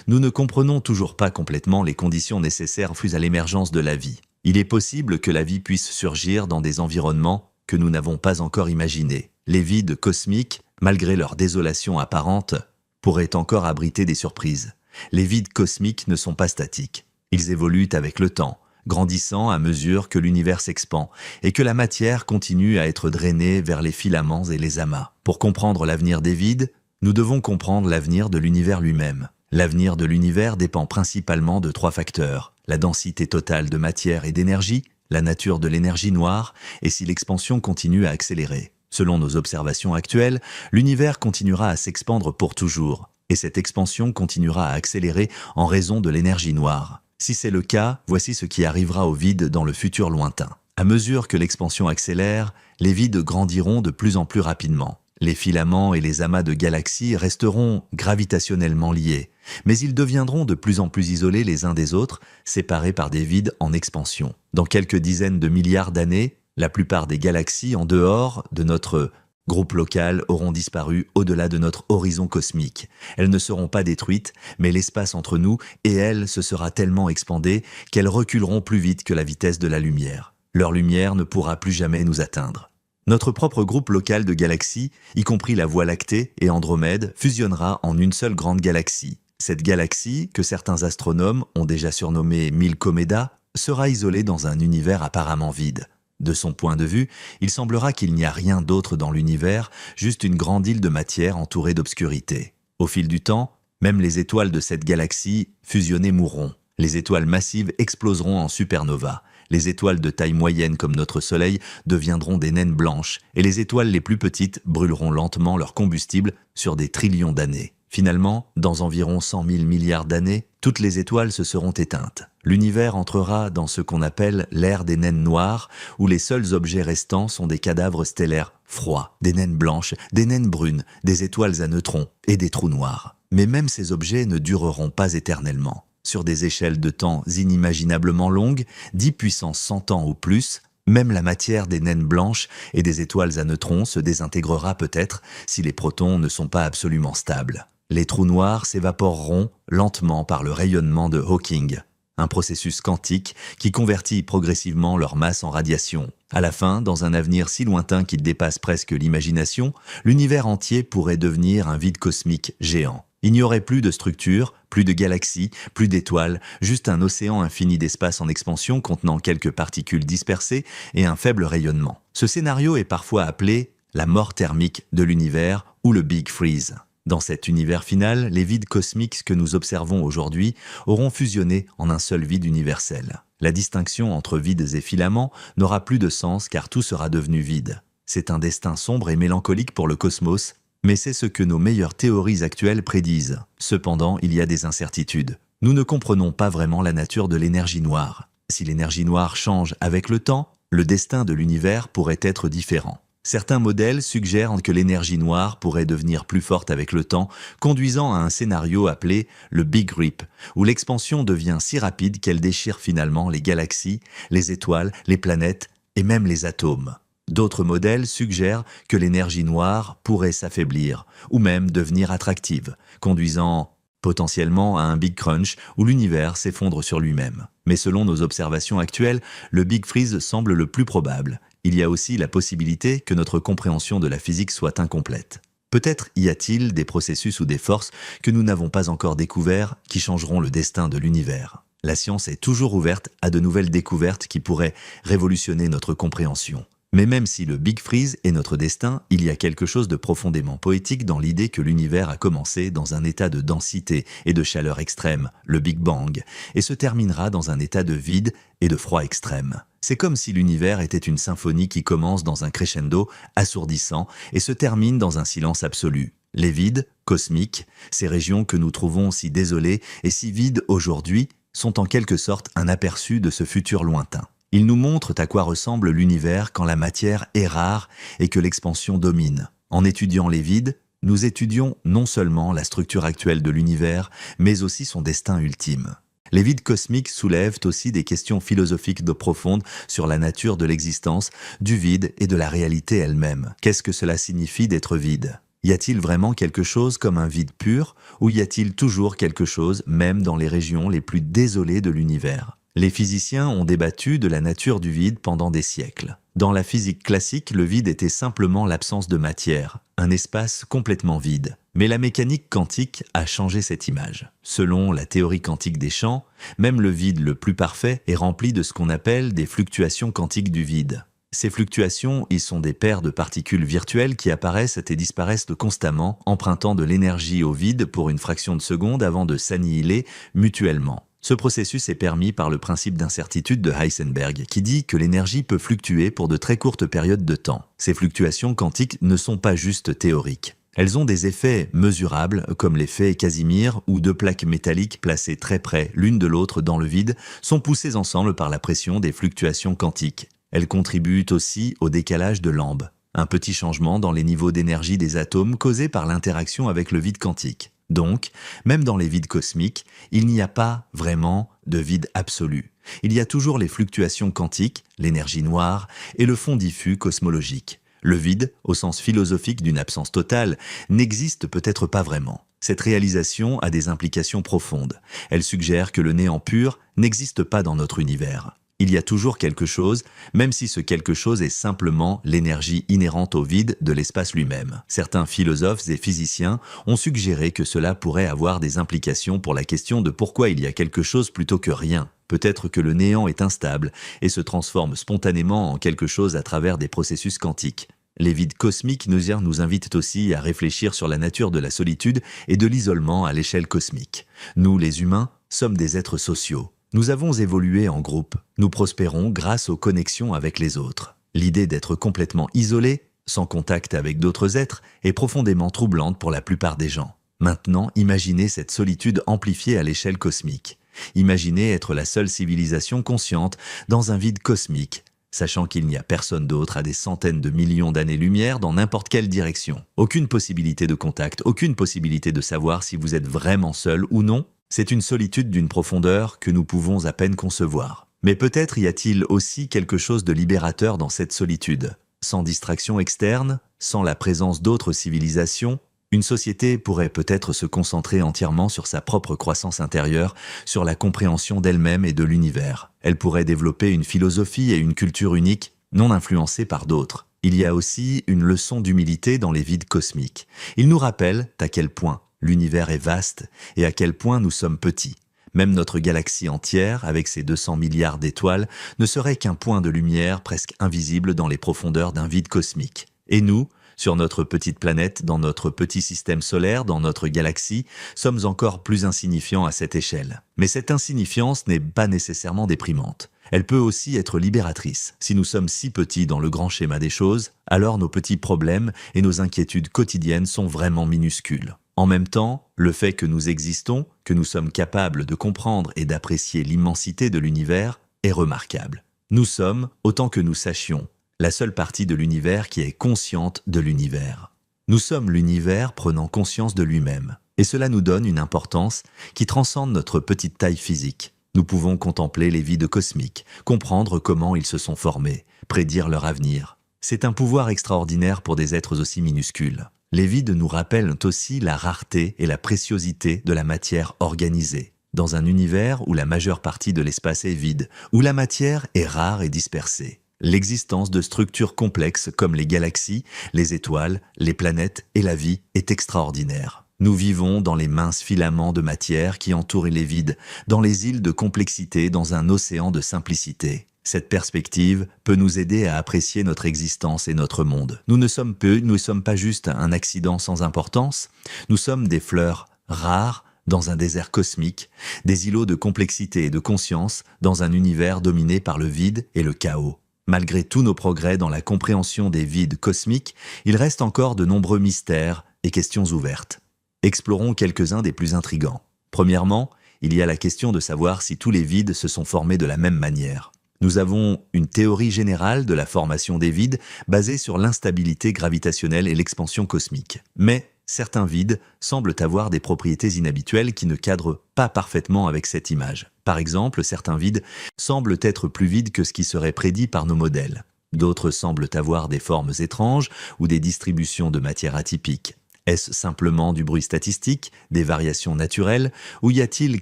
A: Nous ne comprenons toujours pas complètement les conditions nécessaires à l'émergence de la vie. Il est possible que la vie puisse surgir dans des environnements que nous n'avons pas encore imaginés. Les vides cosmiques, malgré leur désolation apparente, pourraient encore abriter des surprises. Les vides cosmiques ne sont pas statiques. Ils évoluent avec le temps. grandissant à mesure que l'univers s'expand et que la matière continue à être drainée vers les filaments et les amas. Pour comprendre l'avenir des vides, nous devons comprendre l'avenir de l'univers lui-même. L'avenir de l'univers dépend principalement de 3 facteurs: la densité totale de matière et d'énergie, la nature de l'énergie noire et si l'expansion continue à accélérer. Selon nos observations actuelles, l'univers continuera à s'expandre pour toujours, et cette expansion continuera à accélérer en raison de l'énergie noire. Si c'est le cas, voici ce qui arrivera au vide dans le futur lointain. À mesure que l'expansion accélère, les vides grandiront de plus en plus rapidement. Les filaments et les amas de galaxies resteront gravitationnellement liés, mais ils deviendront de plus en plus isolés les uns des autres, séparés par des vides en expansion. Dans quelques dizaines de milliards d'années, la plupart des galaxies en dehors de notre groupe local auront disparu au-delà de notre horizon cosmique. Elles ne seront pas détruites, mais l'espace entre nous et elles se sera tellement expandé qu'elles reculeront plus vite que la vitesse de la lumière. Leur lumière ne pourra plus jamais nous atteindre. Notre propre groupe local de galaxies, y compris la Voie lactée et Andromède, fusionnera en une seule grande galaxie. Cette galaxie, que certains astronomes ont déjà surnommée Milkomeda, sera isolée dans un univers apparemment vide. De son point de vue, il semblera qu'il n'y a rien d'autre dans l'univers, juste une grande île de matière entourée d'obscurité. Au fil du temps, même les étoiles de cette galaxie fusionnées mourront. Les étoiles massives exploseront en supernovas. Les étoiles de taille moyenne comme notre Soleil deviendront des naines blanches et les étoiles les plus petites brûleront lentement leur combustible sur des trillions d'années. Finalement, dans environ 100 000 milliards d'années, toutes les étoiles se seront éteintes. L'univers entrera dans ce qu'on appelle l'ère des naines noires, où les seuls objets restants sont des cadavres stellaires froids, des naines blanches, des naines brunes, des étoiles à neutrons et des trous noirs. Mais même ces objets ne dureront pas éternellement. Sur des échelles de temps inimaginablement longues, 10 puissance 100 ans ou plus, même la matière des naines blanches et des étoiles à neutrons se désintégrera peut-être si les protons ne sont pas absolument stables. Les trous noirs s'évaporeront lentement par le rayonnement de Hawking, un processus quantique qui convertit progressivement leur masse en radiation. À la fin, dans un avenir si lointain qu'il dépasse presque l'imagination, l'univers entier pourrait devenir un vide cosmique géant. Il n'y aurait plus de structures, plus de galaxies, plus d'étoiles, juste un océan infini d'espace en expansion contenant quelques particules dispersées et un faible rayonnement. Ce scénario est parfois appelé la mort thermique de l'univers ou le Big Freeze. Dans cet univers final, les vides cosmiques que nous observons aujourd'hui auront fusionné en un seul vide universel. La distinction entre vides et filaments n'aura plus de sens car tout sera devenu vide. C'est un destin sombre et mélancolique pour le cosmos, mais c'est ce que nos meilleures théories actuelles prédisent. Cependant, il y a des incertitudes. Nous ne comprenons pas vraiment la nature de l'énergie noire. Si l'énergie noire change avec le temps, le destin de l'univers pourrait être différent. Certains modèles suggèrent que l'énergie noire pourrait devenir plus forte avec le temps, conduisant à un scénario appelé le Big Rip, où l'expansion devient si rapide qu'elle déchire finalement les galaxies, les étoiles, les planètes et même les atomes. D'autres modèles suggèrent que l'énergie noire pourrait s'affaiblir, ou même devenir attractive, conduisant potentiellement à un Big Crunch où l'univers s'effondre sur lui-même. Mais selon nos observations actuelles, le Big Freeze semble le plus probable. Il y a aussi la possibilité que notre compréhension de la physique soit incomplète. Peut-être y a-t-il des processus ou des forces que nous n'avons pas encore découverts qui changeront le destin de l'univers. La science est toujours ouverte à de nouvelles découvertes qui pourraient révolutionner notre compréhension. Mais même si le Big Freeze est notre destin, il y a quelque chose de profondément poétique dans l'idée que l'univers a commencé dans un état de densité et de chaleur extrême, le Big Bang, et se terminera dans un état de vide et de froid extrême. C'est comme si l'univers était une symphonie qui commence dans un crescendo assourdissant et se termine dans un silence absolu. Les vides, cosmiques, ces régions que nous trouvons si désolées et si vides aujourd'hui, sont en quelque sorte un aperçu de ce futur lointain. Ils nous montrent à quoi ressemble l'univers quand la matière est rare et que l'expansion domine. En étudiant les vides, nous étudions non seulement la structure actuelle de l'univers, mais aussi son destin ultime. Les vides cosmiques soulèvent aussi des questions philosophiques profondes sur la nature de l'existence, du vide et de la réalité elle-même. Qu'est-ce que cela signifie d'être vide ? Y a-t-il vraiment quelque chose comme un vide pur, ou y a-t-il toujours quelque chose, même dans les régions les plus désolées de l'univers ? Les physiciens ont débattu de la nature du vide pendant des siècles. Dans la physique classique, le vide était simplement l'absence de matière, un espace complètement vide. Mais la mécanique quantique a changé cette image. Selon la théorie quantique des champs, même le vide le plus parfait est rempli de ce qu'on appelle des fluctuations quantiques du vide. Ces fluctuations y sont des paires de particules virtuelles qui apparaissent et disparaissent constamment, empruntant de l'énergie au vide pour une fraction de seconde avant de s'annihiler mutuellement. Ce processus est permis par le principe d'incertitude de Heisenberg, qui dit que l'énergie peut fluctuer pour de très courtes périodes de temps. Ces fluctuations quantiques ne sont pas juste théoriques. Elles ont des effets mesurables, comme l'effet Casimir, où deux plaques métalliques placées très près l'une de l'autre dans le vide sont poussées ensemble par la pression des fluctuations quantiques. Elles contribuent aussi au décalage de Lamb, un petit changement dans les niveaux d'énergie des atomes causé par l'interaction avec le vide quantique. Donc, même dans les vides cosmiques, il n'y a pas vraiment de vide absolu. Il y a toujours les fluctuations quantiques, l'énergie noire et le fond diffus cosmologique. Le vide, au sens philosophique d'une absence totale, n'existe peut-être pas vraiment. Cette réalisation a des implications profondes. Elle suggère que le néant pur n'existe pas dans notre univers. Il y a toujours quelque chose, même si ce quelque chose est simplement l'énergie inhérente au vide de l'espace lui-même. Certains philosophes et physiciens ont suggéré que cela pourrait avoir des implications pour la question de pourquoi il y a quelque chose plutôt que rien. Peut-être que le néant est instable et se transforme spontanément en quelque chose à travers des processus quantiques. Les vides cosmiques nous invitent aussi à réfléchir sur la nature de la solitude et de l'isolement à l'échelle cosmique. Nous, les humains, sommes des êtres sociaux. Nous avons évolué en groupe. Nous prospérons grâce aux connexions avec les autres. L'idée d'être complètement isolé, sans contact avec d'autres êtres, est profondément troublante pour la plupart des gens. Maintenant, imaginez cette solitude amplifiée à l'échelle cosmique. Imaginez être la seule civilisation consciente dans un vide cosmique, sachant qu'il n'y a personne d'autre à des centaines de millions d'années-lumière dans n'importe quelle direction. Aucune possibilité de contact, aucune possibilité de savoir si vous êtes vraiment seul ou non. C'est une solitude d'une profondeur que nous pouvons à peine concevoir. Mais peut-être y a-t-il aussi quelque chose de libérateur dans cette solitude. Sans distraction externe, sans la présence d'autres civilisations, une société pourrait peut-être se concentrer entièrement sur sa propre croissance intérieure, sur la compréhension d'elle-même et de l'univers. Elle pourrait développer une philosophie et une culture unique, non influencées par d'autres. Il y a aussi une leçon d'humilité dans les vides cosmiques. Il nous rappelle à quel point l'univers est vaste et à quel point nous sommes petits. Même notre galaxie entière, avec ses 200 milliards d'étoiles, ne serait qu'un point de lumière presque invisible dans les profondeurs d'un vide cosmique. Et nous, sur notre petite planète, dans notre petit système solaire, dans notre galaxie, sommes encore plus insignifiants à cette échelle. Mais cette insignifiance n'est pas nécessairement déprimante. Elle peut aussi être libératrice. Si nous sommes si petits dans le grand schéma des choses, alors nos petits problèmes et nos inquiétudes quotidiennes sont vraiment minuscules. En même temps, le fait que nous existons, que nous sommes capables de comprendre et d'apprécier l'immensité de l'univers, est remarquable. Nous sommes, autant que nous sachions, la seule partie de l'univers qui est consciente de l'univers. Nous sommes l'univers prenant conscience de lui-même, et cela nous donne une importance qui transcende notre petite taille physique. Nous pouvons contempler les vides cosmiques, comprendre comment ils se sont formés, prédire leur avenir. C'est un pouvoir extraordinaire pour des êtres aussi minuscules. Les vides nous rappellent aussi la rareté et la préciosité de la matière organisée. Dans un univers où la majeure partie de l'espace est vide, où la matière est rare et dispersée. L'existence de structures complexes comme les galaxies, les étoiles, les planètes et la vie est extraordinaire. Nous vivons dans les minces filaments de matière qui entourent les vides, dans les îles de complexité, dans un océan de simplicité. Cette perspective peut nous aider à apprécier notre existence et notre monde. Nous ne sommes pas juste un accident sans importance, nous sommes des fleurs rares dans un désert cosmique, des îlots de complexité et de conscience dans un univers dominé par le vide et le chaos. Malgré tous nos progrès dans la compréhension des vides cosmiques, il reste encore de nombreux mystères et questions ouvertes. Explorons quelques-uns des plus intrigants. Premièrement, il y a la question de savoir si tous les vides se sont formés de la même manière. Nous avons une théorie générale de la formation des vides basée sur l'instabilité gravitationnelle et l'expansion cosmique. Mais certains vides semblent avoir des propriétés inhabituelles qui ne cadrent pas parfaitement avec cette image. Par exemple, certains vides semblent être plus vides que ce qui serait prédit par nos modèles. D'autres semblent avoir des formes étranges ou des distributions de matière atypiques. Est-ce simplement du bruit statistique, des variations naturelles, ou y a-t-il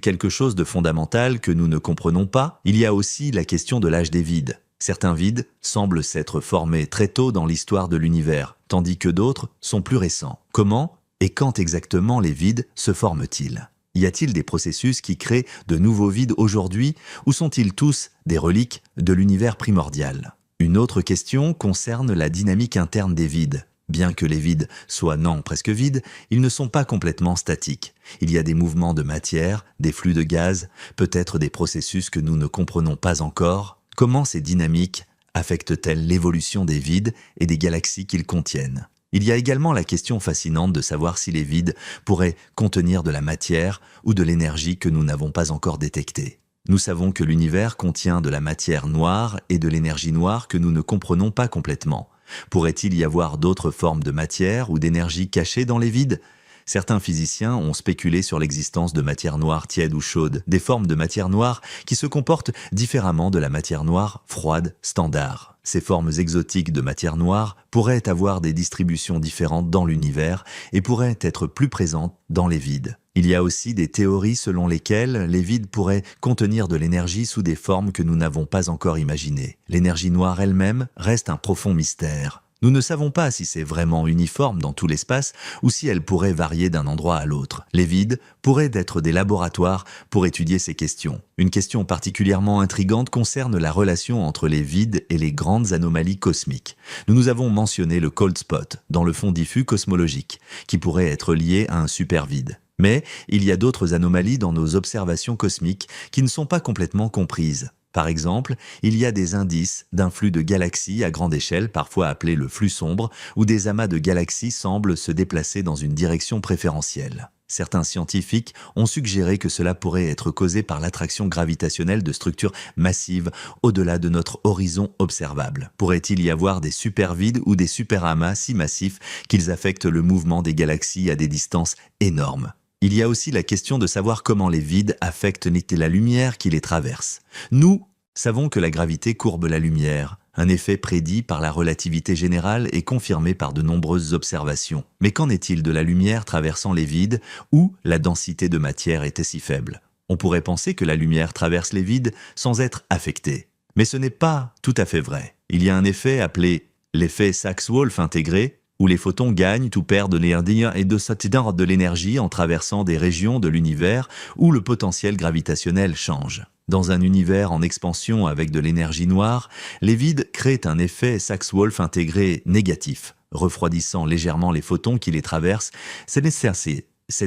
A: quelque chose de fondamental que nous ne comprenons pas? Il y a aussi la question de l'âge des vides. Certains vides semblent s'être formés très tôt dans l'histoire de l'univers, tandis que d'autres sont plus récents. Comment et quand exactement les vides se forment-ils? Y a-t-il des processus qui créent de nouveaux vides aujourd'hui, ou sont-ils tous des reliques de l'univers primordial? Une autre question concerne la dynamique interne des vides. Bien que les vides soient presque vides, ils ne sont pas complètement statiques. Il y a des mouvements de matière, des flux de gaz, peut-être des processus que nous ne comprenons pas encore. Comment ces dynamiques affectent-elles l'évolution des vides et des galaxies qu'ils contiennent? Il y a également la question fascinante de savoir si les vides pourraient contenir de la matière ou de l'énergie que nous n'avons pas encore détectée. Nous savons que l'univers contient de la matière noire et de l'énergie noire que nous ne comprenons pas complètement. Pourrait-il y avoir d'autres formes de matière ou d'énergie cachées dans les vides? Certains physiciens ont spéculé sur l'existence de matière noire tiède ou chaude, des formes de matière noire qui se comportent différemment de la matière noire froide standard. Ces formes exotiques de matière noire pourraient avoir des distributions différentes dans l'univers et pourraient être plus présentes dans les vides. Il y a aussi des théories selon lesquelles les vides pourraient contenir de l'énergie sous des formes que nous n'avons pas encore imaginées. L'énergie noire elle-même reste un profond mystère. Nous ne savons pas si c'est vraiment uniforme dans tout l'espace ou si elle pourrait varier d'un endroit à l'autre. Les vides pourraient être des laboratoires pour étudier ces questions. Une question particulièrement intrigante concerne la relation entre les vides et les grandes anomalies cosmiques. Nous avons mentionné le cold spot dans le fond diffus cosmologique, qui pourrait être lié à un supervide. Mais il y a d'autres anomalies dans nos observations cosmiques qui ne sont pas complètement comprises. Par exemple, il y a des indices d'un flux de galaxies à grande échelle, parfois appelé le flux sombre, où des amas de galaxies semblent se déplacer dans une direction préférentielle. Certains scientifiques ont suggéré que cela pourrait être causé par l'attraction gravitationnelle de structures massives au-delà de notre horizon observable. Pourrait-il y avoir des supervides ou des superamas si massifs qu'ils affectent le mouvement des galaxies à des distances énormes? Il y a aussi la question de savoir comment les vides affectent la lumière qui les traverse. Nous savons que la gravité courbe la lumière, un effet prédit par la relativité générale et confirmé par de nombreuses observations. Mais qu'en est-il de la lumière traversant les vides où la densité de matière était si faible? On pourrait penser que la lumière traverse les vides sans être affectée. Mais ce n'est pas tout à fait vrai. Il y a un effet appelé l'effet Sachs-Wolf intégré, où les photons gagnent ou perdent de l'énergie en traversant des régions de l'univers où le potentiel gravitationnel change. Dans un univers en expansion avec de l'énergie noire, les vides créent un effet Sachs-Wolf intégré négatif, refroidissant légèrement les photons qui les traversent. Cet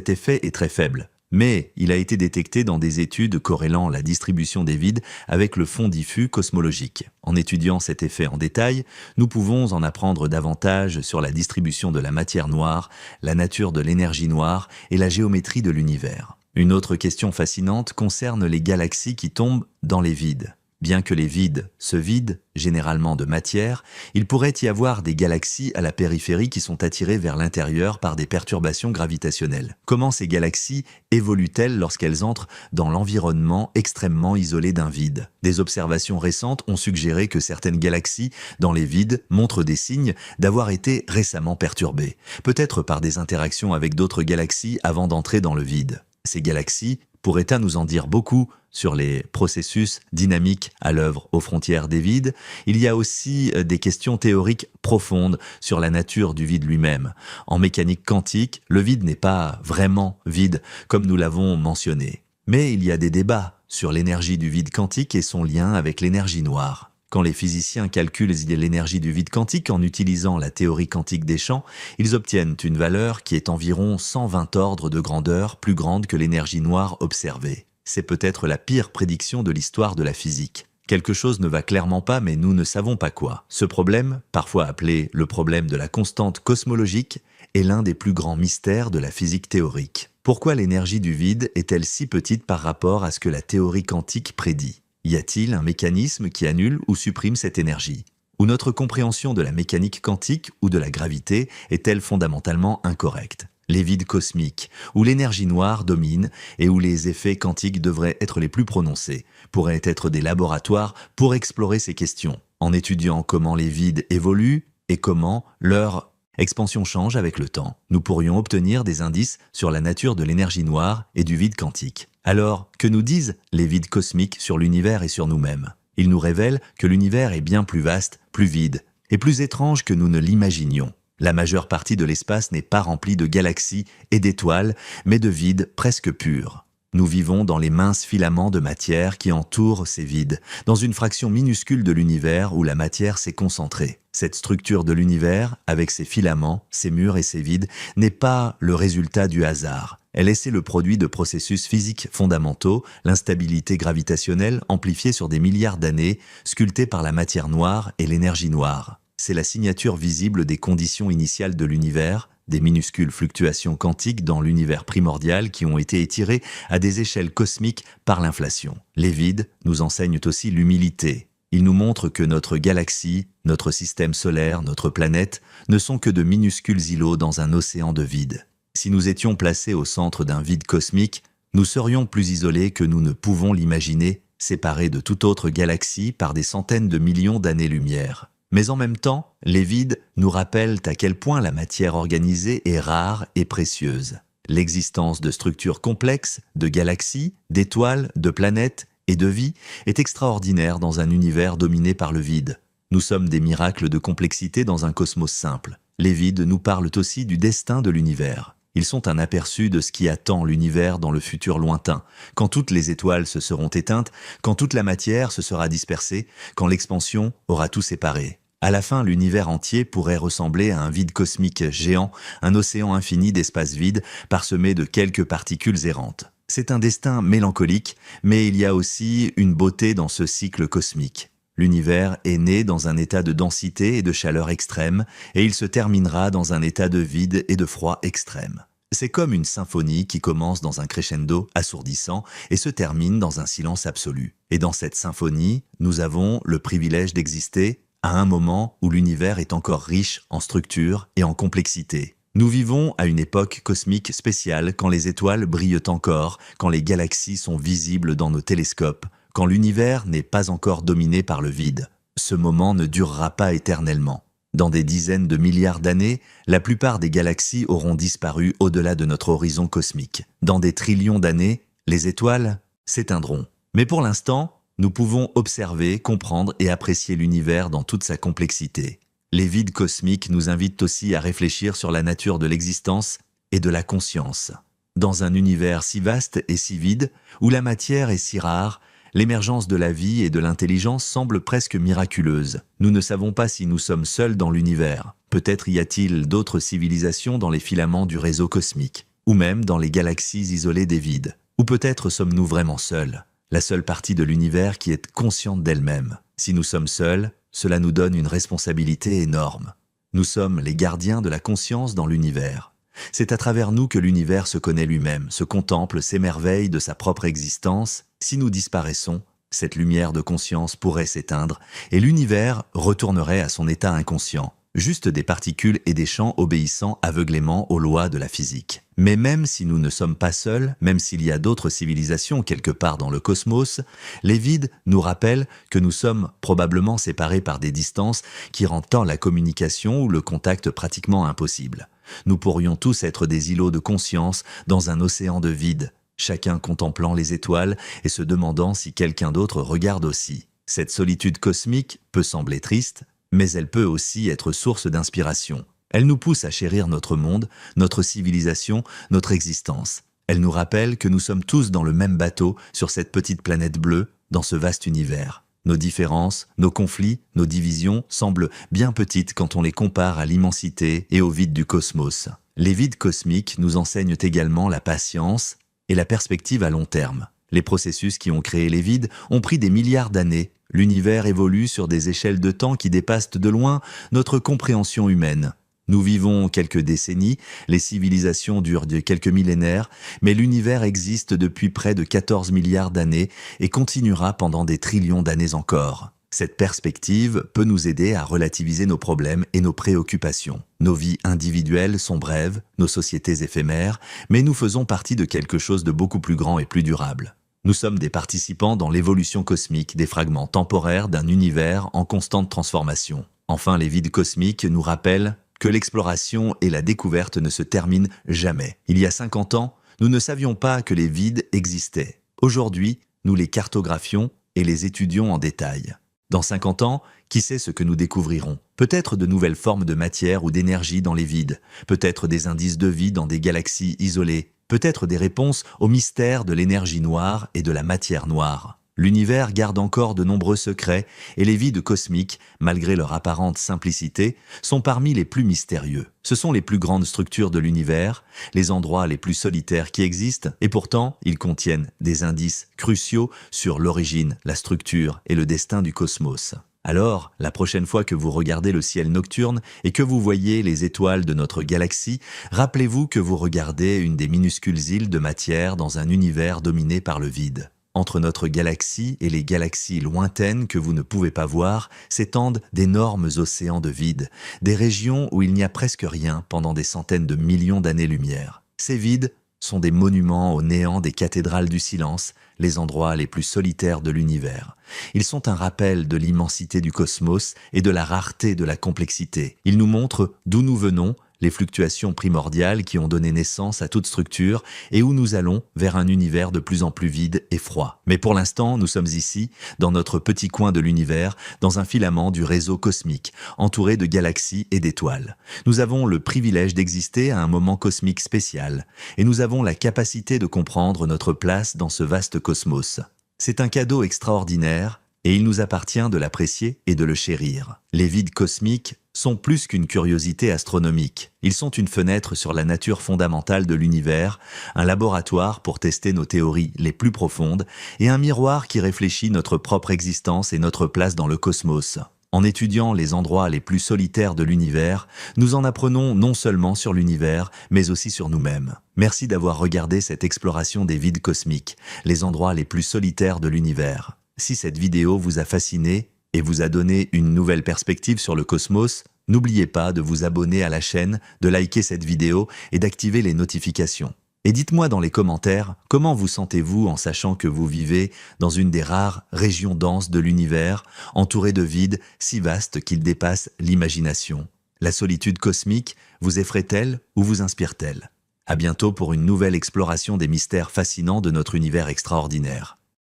A: effet est très faible. Mais il a été détecté dans des études corrélant la distribution des vides avec le fond diffus cosmologique. En étudiant cet effet en détail, nous pouvons en apprendre davantage sur la distribution de la matière noire, la nature de l'énergie noire et la géométrie de l'univers. Une autre question fascinante concerne les galaxies qui tombent dans les vides. Bien que les vides se vident, généralement de matière, il pourrait y avoir des galaxies à la périphérie qui sont attirées vers l'intérieur par des perturbations gravitationnelles. Comment ces galaxies évoluent-elles lorsqu'elles entrent dans l'environnement extrêmement isolé d'un vide? Des observations récentes ont suggéré que certaines galaxies dans les vides montrent des signes d'avoir été récemment perturbées, peut-être par des interactions avec d'autres galaxies avant d'entrer dans le vide. Ces galaxies pourraient nous en dire beaucoup sur les processus dynamiques à l'œuvre aux frontières des vides. Il y a aussi des questions théoriques profondes sur la nature du vide lui-même. En mécanique quantique, le vide n'est pas vraiment vide, comme nous l'avons mentionné. Mais il y a des débats sur l'énergie du vide quantique et son lien avec l'énergie noire. Quand les physiciens calculent l'énergie du vide quantique en utilisant la théorie quantique des champs, ils obtiennent une valeur qui est environ 120 ordres de grandeur plus grande que l'énergie noire observée. C'est peut-être la pire prédiction de l'histoire de la physique. Quelque chose ne va clairement pas, mais nous ne savons pas quoi. Ce problème, parfois appelé le problème de la constante cosmologique, est l'un des plus grands mystères de la physique théorique. Pourquoi l'énergie du vide est-elle si petite par rapport à ce que la théorie quantique prédit ? Y a-t-il un mécanisme qui annule ou supprime cette énergie? Ou notre compréhension de la mécanique quantique ou de la gravité est-elle fondamentalement incorrecte? Les vides cosmiques, où l'énergie noire domine et où les effets quantiques devraient être les plus prononcés, pourraient être des laboratoires pour explorer ces questions, en étudiant comment les vides évoluent et comment leur Expansion change avec le temps. Nous pourrions obtenir des indices sur la nature de l'énergie noire et du vide quantique. Alors, que nous disent les vides cosmiques sur l'univers et sur nous-mêmes? Ils nous révèlent que l'univers est bien plus vaste, plus vide et plus étrange que nous ne l'imaginions. La majeure partie de l'espace n'est pas remplie de galaxies et d'étoiles, mais de vide presque pur. Nous vivons dans les minces filaments de matière qui entourent ces vides, dans une fraction minuscule de l'univers où la matière s'est concentrée. Cette structure de l'univers, avec ses filaments, ses murs et ses vides, n'est pas le résultat du hasard. Elle est le produit de processus physiques fondamentaux, l'instabilité gravitationnelle amplifiée sur des milliards d'années, sculptée par la matière noire et l'énergie noire. C'est la signature visible des conditions initiales de l'univers, des minuscules fluctuations quantiques dans l'univers primordial qui ont été étirées à des échelles cosmiques par l'inflation. Les vides nous enseignent aussi l'humilité. Ils nous montrent que notre galaxie, notre système solaire, notre planète ne sont que de minuscules îlots dans un océan de vide. Si nous étions placés au centre d'un vide cosmique, nous serions plus isolés que nous ne pouvons l'imaginer, séparés de toute autre galaxie par des centaines de millions d'années-lumière. Mais en même temps, les vides nous rappellent à quel point la matière organisée est rare et précieuse. L'existence de structures complexes, de galaxies, d'étoiles, de planètes et de vie est extraordinaire dans un univers dominé par le vide. Nous sommes des miracles de complexité dans un cosmos simple. Les vides nous parlent aussi du destin de l'univers. Ils sont un aperçu de ce qui attend l'univers dans le futur lointain, quand toutes les étoiles se seront éteintes, quand toute la matière se sera dispersée, quand l'expansion aura tout séparé. À la fin, l'univers entier pourrait ressembler à un vide cosmique géant, un océan infini d'espace vide parsemé de quelques particules errantes. C'est un destin mélancolique, mais il y a aussi une beauté dans ce cycle cosmique. L'univers est né dans un état de densité et de chaleur extrême, et il se terminera dans un état de vide et de froid extrême. C'est comme une symphonie qui commence dans un crescendo assourdissant et se termine dans un silence absolu. Et dans cette symphonie, nous avons le privilège d'exister à un moment où l'univers est encore riche en structure et en complexité. Nous vivons à une époque cosmique spéciale quand les étoiles brillent encore, quand les galaxies sont visibles dans nos télescopes, quand l'univers n'est pas encore dominé par le vide. Ce moment ne durera pas éternellement. Dans des dizaines de milliards d'années, la plupart des galaxies auront disparu au-delà de notre horizon cosmique. Dans des trillions d'années, les étoiles s'éteindront. Mais pour l'instant, nous pouvons observer, comprendre et apprécier l'univers dans toute sa complexité. Les vides cosmiques nous invitent aussi à réfléchir sur la nature de l'existence et de la conscience. Dans un univers si vaste et si vide, où la matière est si rare, l'émergence de la vie et de l'intelligence semble presque miraculeuse. Nous ne savons pas si nous sommes seuls dans l'univers. Peut-être y a-t-il d'autres civilisations dans les filaments du réseau cosmique, ou même dans les galaxies isolées des vides. Ou peut-être sommes-nous vraiment seuls, la seule partie de l'univers qui est consciente d'elle-même. Si nous sommes seuls, cela nous donne une responsabilité énorme. Nous sommes les gardiens de la conscience dans l'univers. C'est à travers nous que l'univers se connaît lui-même, se contemple, s'émerveille de sa propre existence. Si nous disparaissons, cette lumière de conscience pourrait s'éteindre et l'univers retournerait à son état inconscient. Juste des particules et des champs obéissant aveuglément aux lois de la physique. Mais même si nous ne sommes pas seuls, même s'il y a d'autres civilisations quelque part dans le cosmos, les vides nous rappellent que nous sommes probablement séparés par des distances qui rendent tant la communication ou le contact pratiquement impossible. Nous pourrions tous être des îlots de conscience dans un océan de vide, chacun contemplant les étoiles et se demandant si quelqu'un d'autre regarde aussi. Cette solitude cosmique peut sembler triste, mais elle peut aussi être source d'inspiration. Elle nous pousse à chérir notre monde, notre civilisation, notre existence. Elle nous rappelle que nous sommes tous dans le même bateau sur cette petite planète bleue, dans ce vaste univers. Nos différences, nos conflits, nos divisions semblent bien petites quand on les compare à l'immensité et au vide du cosmos. Les vides cosmiques nous enseignent également la patience et la perspective à long terme. Les processus qui ont créé les vides ont pris des milliards d'années. L'univers évolue sur des échelles de temps qui dépassent de loin notre compréhension humaine. Nous vivons quelques décennies, les civilisations durent quelques millénaires, mais l'univers existe depuis près de 14 milliards d'années et continuera pendant des trillions d'années encore. Cette perspective peut nous aider à relativiser nos problèmes et nos préoccupations. Nos vies individuelles sont brèves, nos sociétés éphémères, mais nous faisons partie de quelque chose de beaucoup plus grand et plus durable. Nous sommes des participants dans l'évolution cosmique, des fragments temporaires d'un univers en constante transformation. Enfin, les vides cosmiques nous rappellent que l'exploration et la découverte ne se terminent jamais. Il y a 50 ans, nous ne savions pas que les vides existaient. Aujourd'hui, nous les cartographions et les étudions en détail. Dans 50 ans, qui sait ce que nous découvrirons? Peut-être de nouvelles formes de matière ou d'énergie dans les vides, peut-être des indices de vie dans des galaxies isolées, peut-être des réponses aux mystères de l'énergie noire et de la matière noire. L'univers garde encore de nombreux secrets et les vides cosmiques, malgré leur apparente simplicité, sont parmi les plus mystérieux. Ce sont les plus grandes structures de l'univers, les endroits les plus solitaires qui existent, et pourtant, ils contiennent des indices cruciaux sur l'origine, la structure et le destin du cosmos. Alors, la prochaine fois que vous regardez le ciel nocturne et que vous voyez les étoiles de notre galaxie, rappelez-vous que vous regardez une des minuscules îles de matière dans un univers dominé par le vide. Entre notre galaxie et les galaxies lointaines que vous ne pouvez pas voir s'étendent d'énormes océans de vide, des régions où il n'y a presque rien pendant des centaines de millions d'années-lumière. Ces vides sont des monuments au néant des cathédrales du silence, les endroits les plus solitaires de l'univers. Ils sont un rappel de l'immensité du cosmos et de la rareté de la complexité. Ils nous montrent d'où nous venons, les fluctuations primordiales qui ont donné naissance à toute structure et où nous allons vers un univers de plus en plus vide et froid. Mais pour l'instant, nous sommes ici, dans notre petit coin de l'univers, dans un filament du réseau cosmique, entouré de galaxies et d'étoiles. Nous avons le privilège d'exister à un moment cosmique spécial et nous avons la capacité de comprendre notre place dans ce vaste cosmos. C'est un cadeau extraordinaire et il nous appartient de l'apprécier et de le chérir. Les vides cosmiques sont plus qu'une curiosité astronomique. Ils sont une fenêtre sur la nature fondamentale de l'univers, un laboratoire pour tester nos théories les plus profondes et un miroir qui réfléchit notre propre existence et notre place dans le cosmos. En étudiant les endroits les plus solitaires de l'univers, nous en apprenons non seulement sur l'univers, mais aussi sur nous-mêmes. Merci d'avoir regardé cette exploration des vides cosmiques, les endroits les plus solitaires de l'univers. Si cette vidéo vous a fasciné et vous a donné une nouvelle perspective sur le cosmos, n'oubliez pas de vous abonner à la chaîne, de liker cette vidéo et d'activer les notifications. Et dites-moi dans les commentaires comment vous sentez-vous en sachant que vous vivez dans une des rares régions denses de l'univers, entourée de vides si vastes qu'ils dépassent l'imagination. La solitude cosmique vous effraie-t-elle ou vous inspire-t-elle? À bientôt pour une nouvelle exploration des mystères fascinants de notre univers extraordinaire.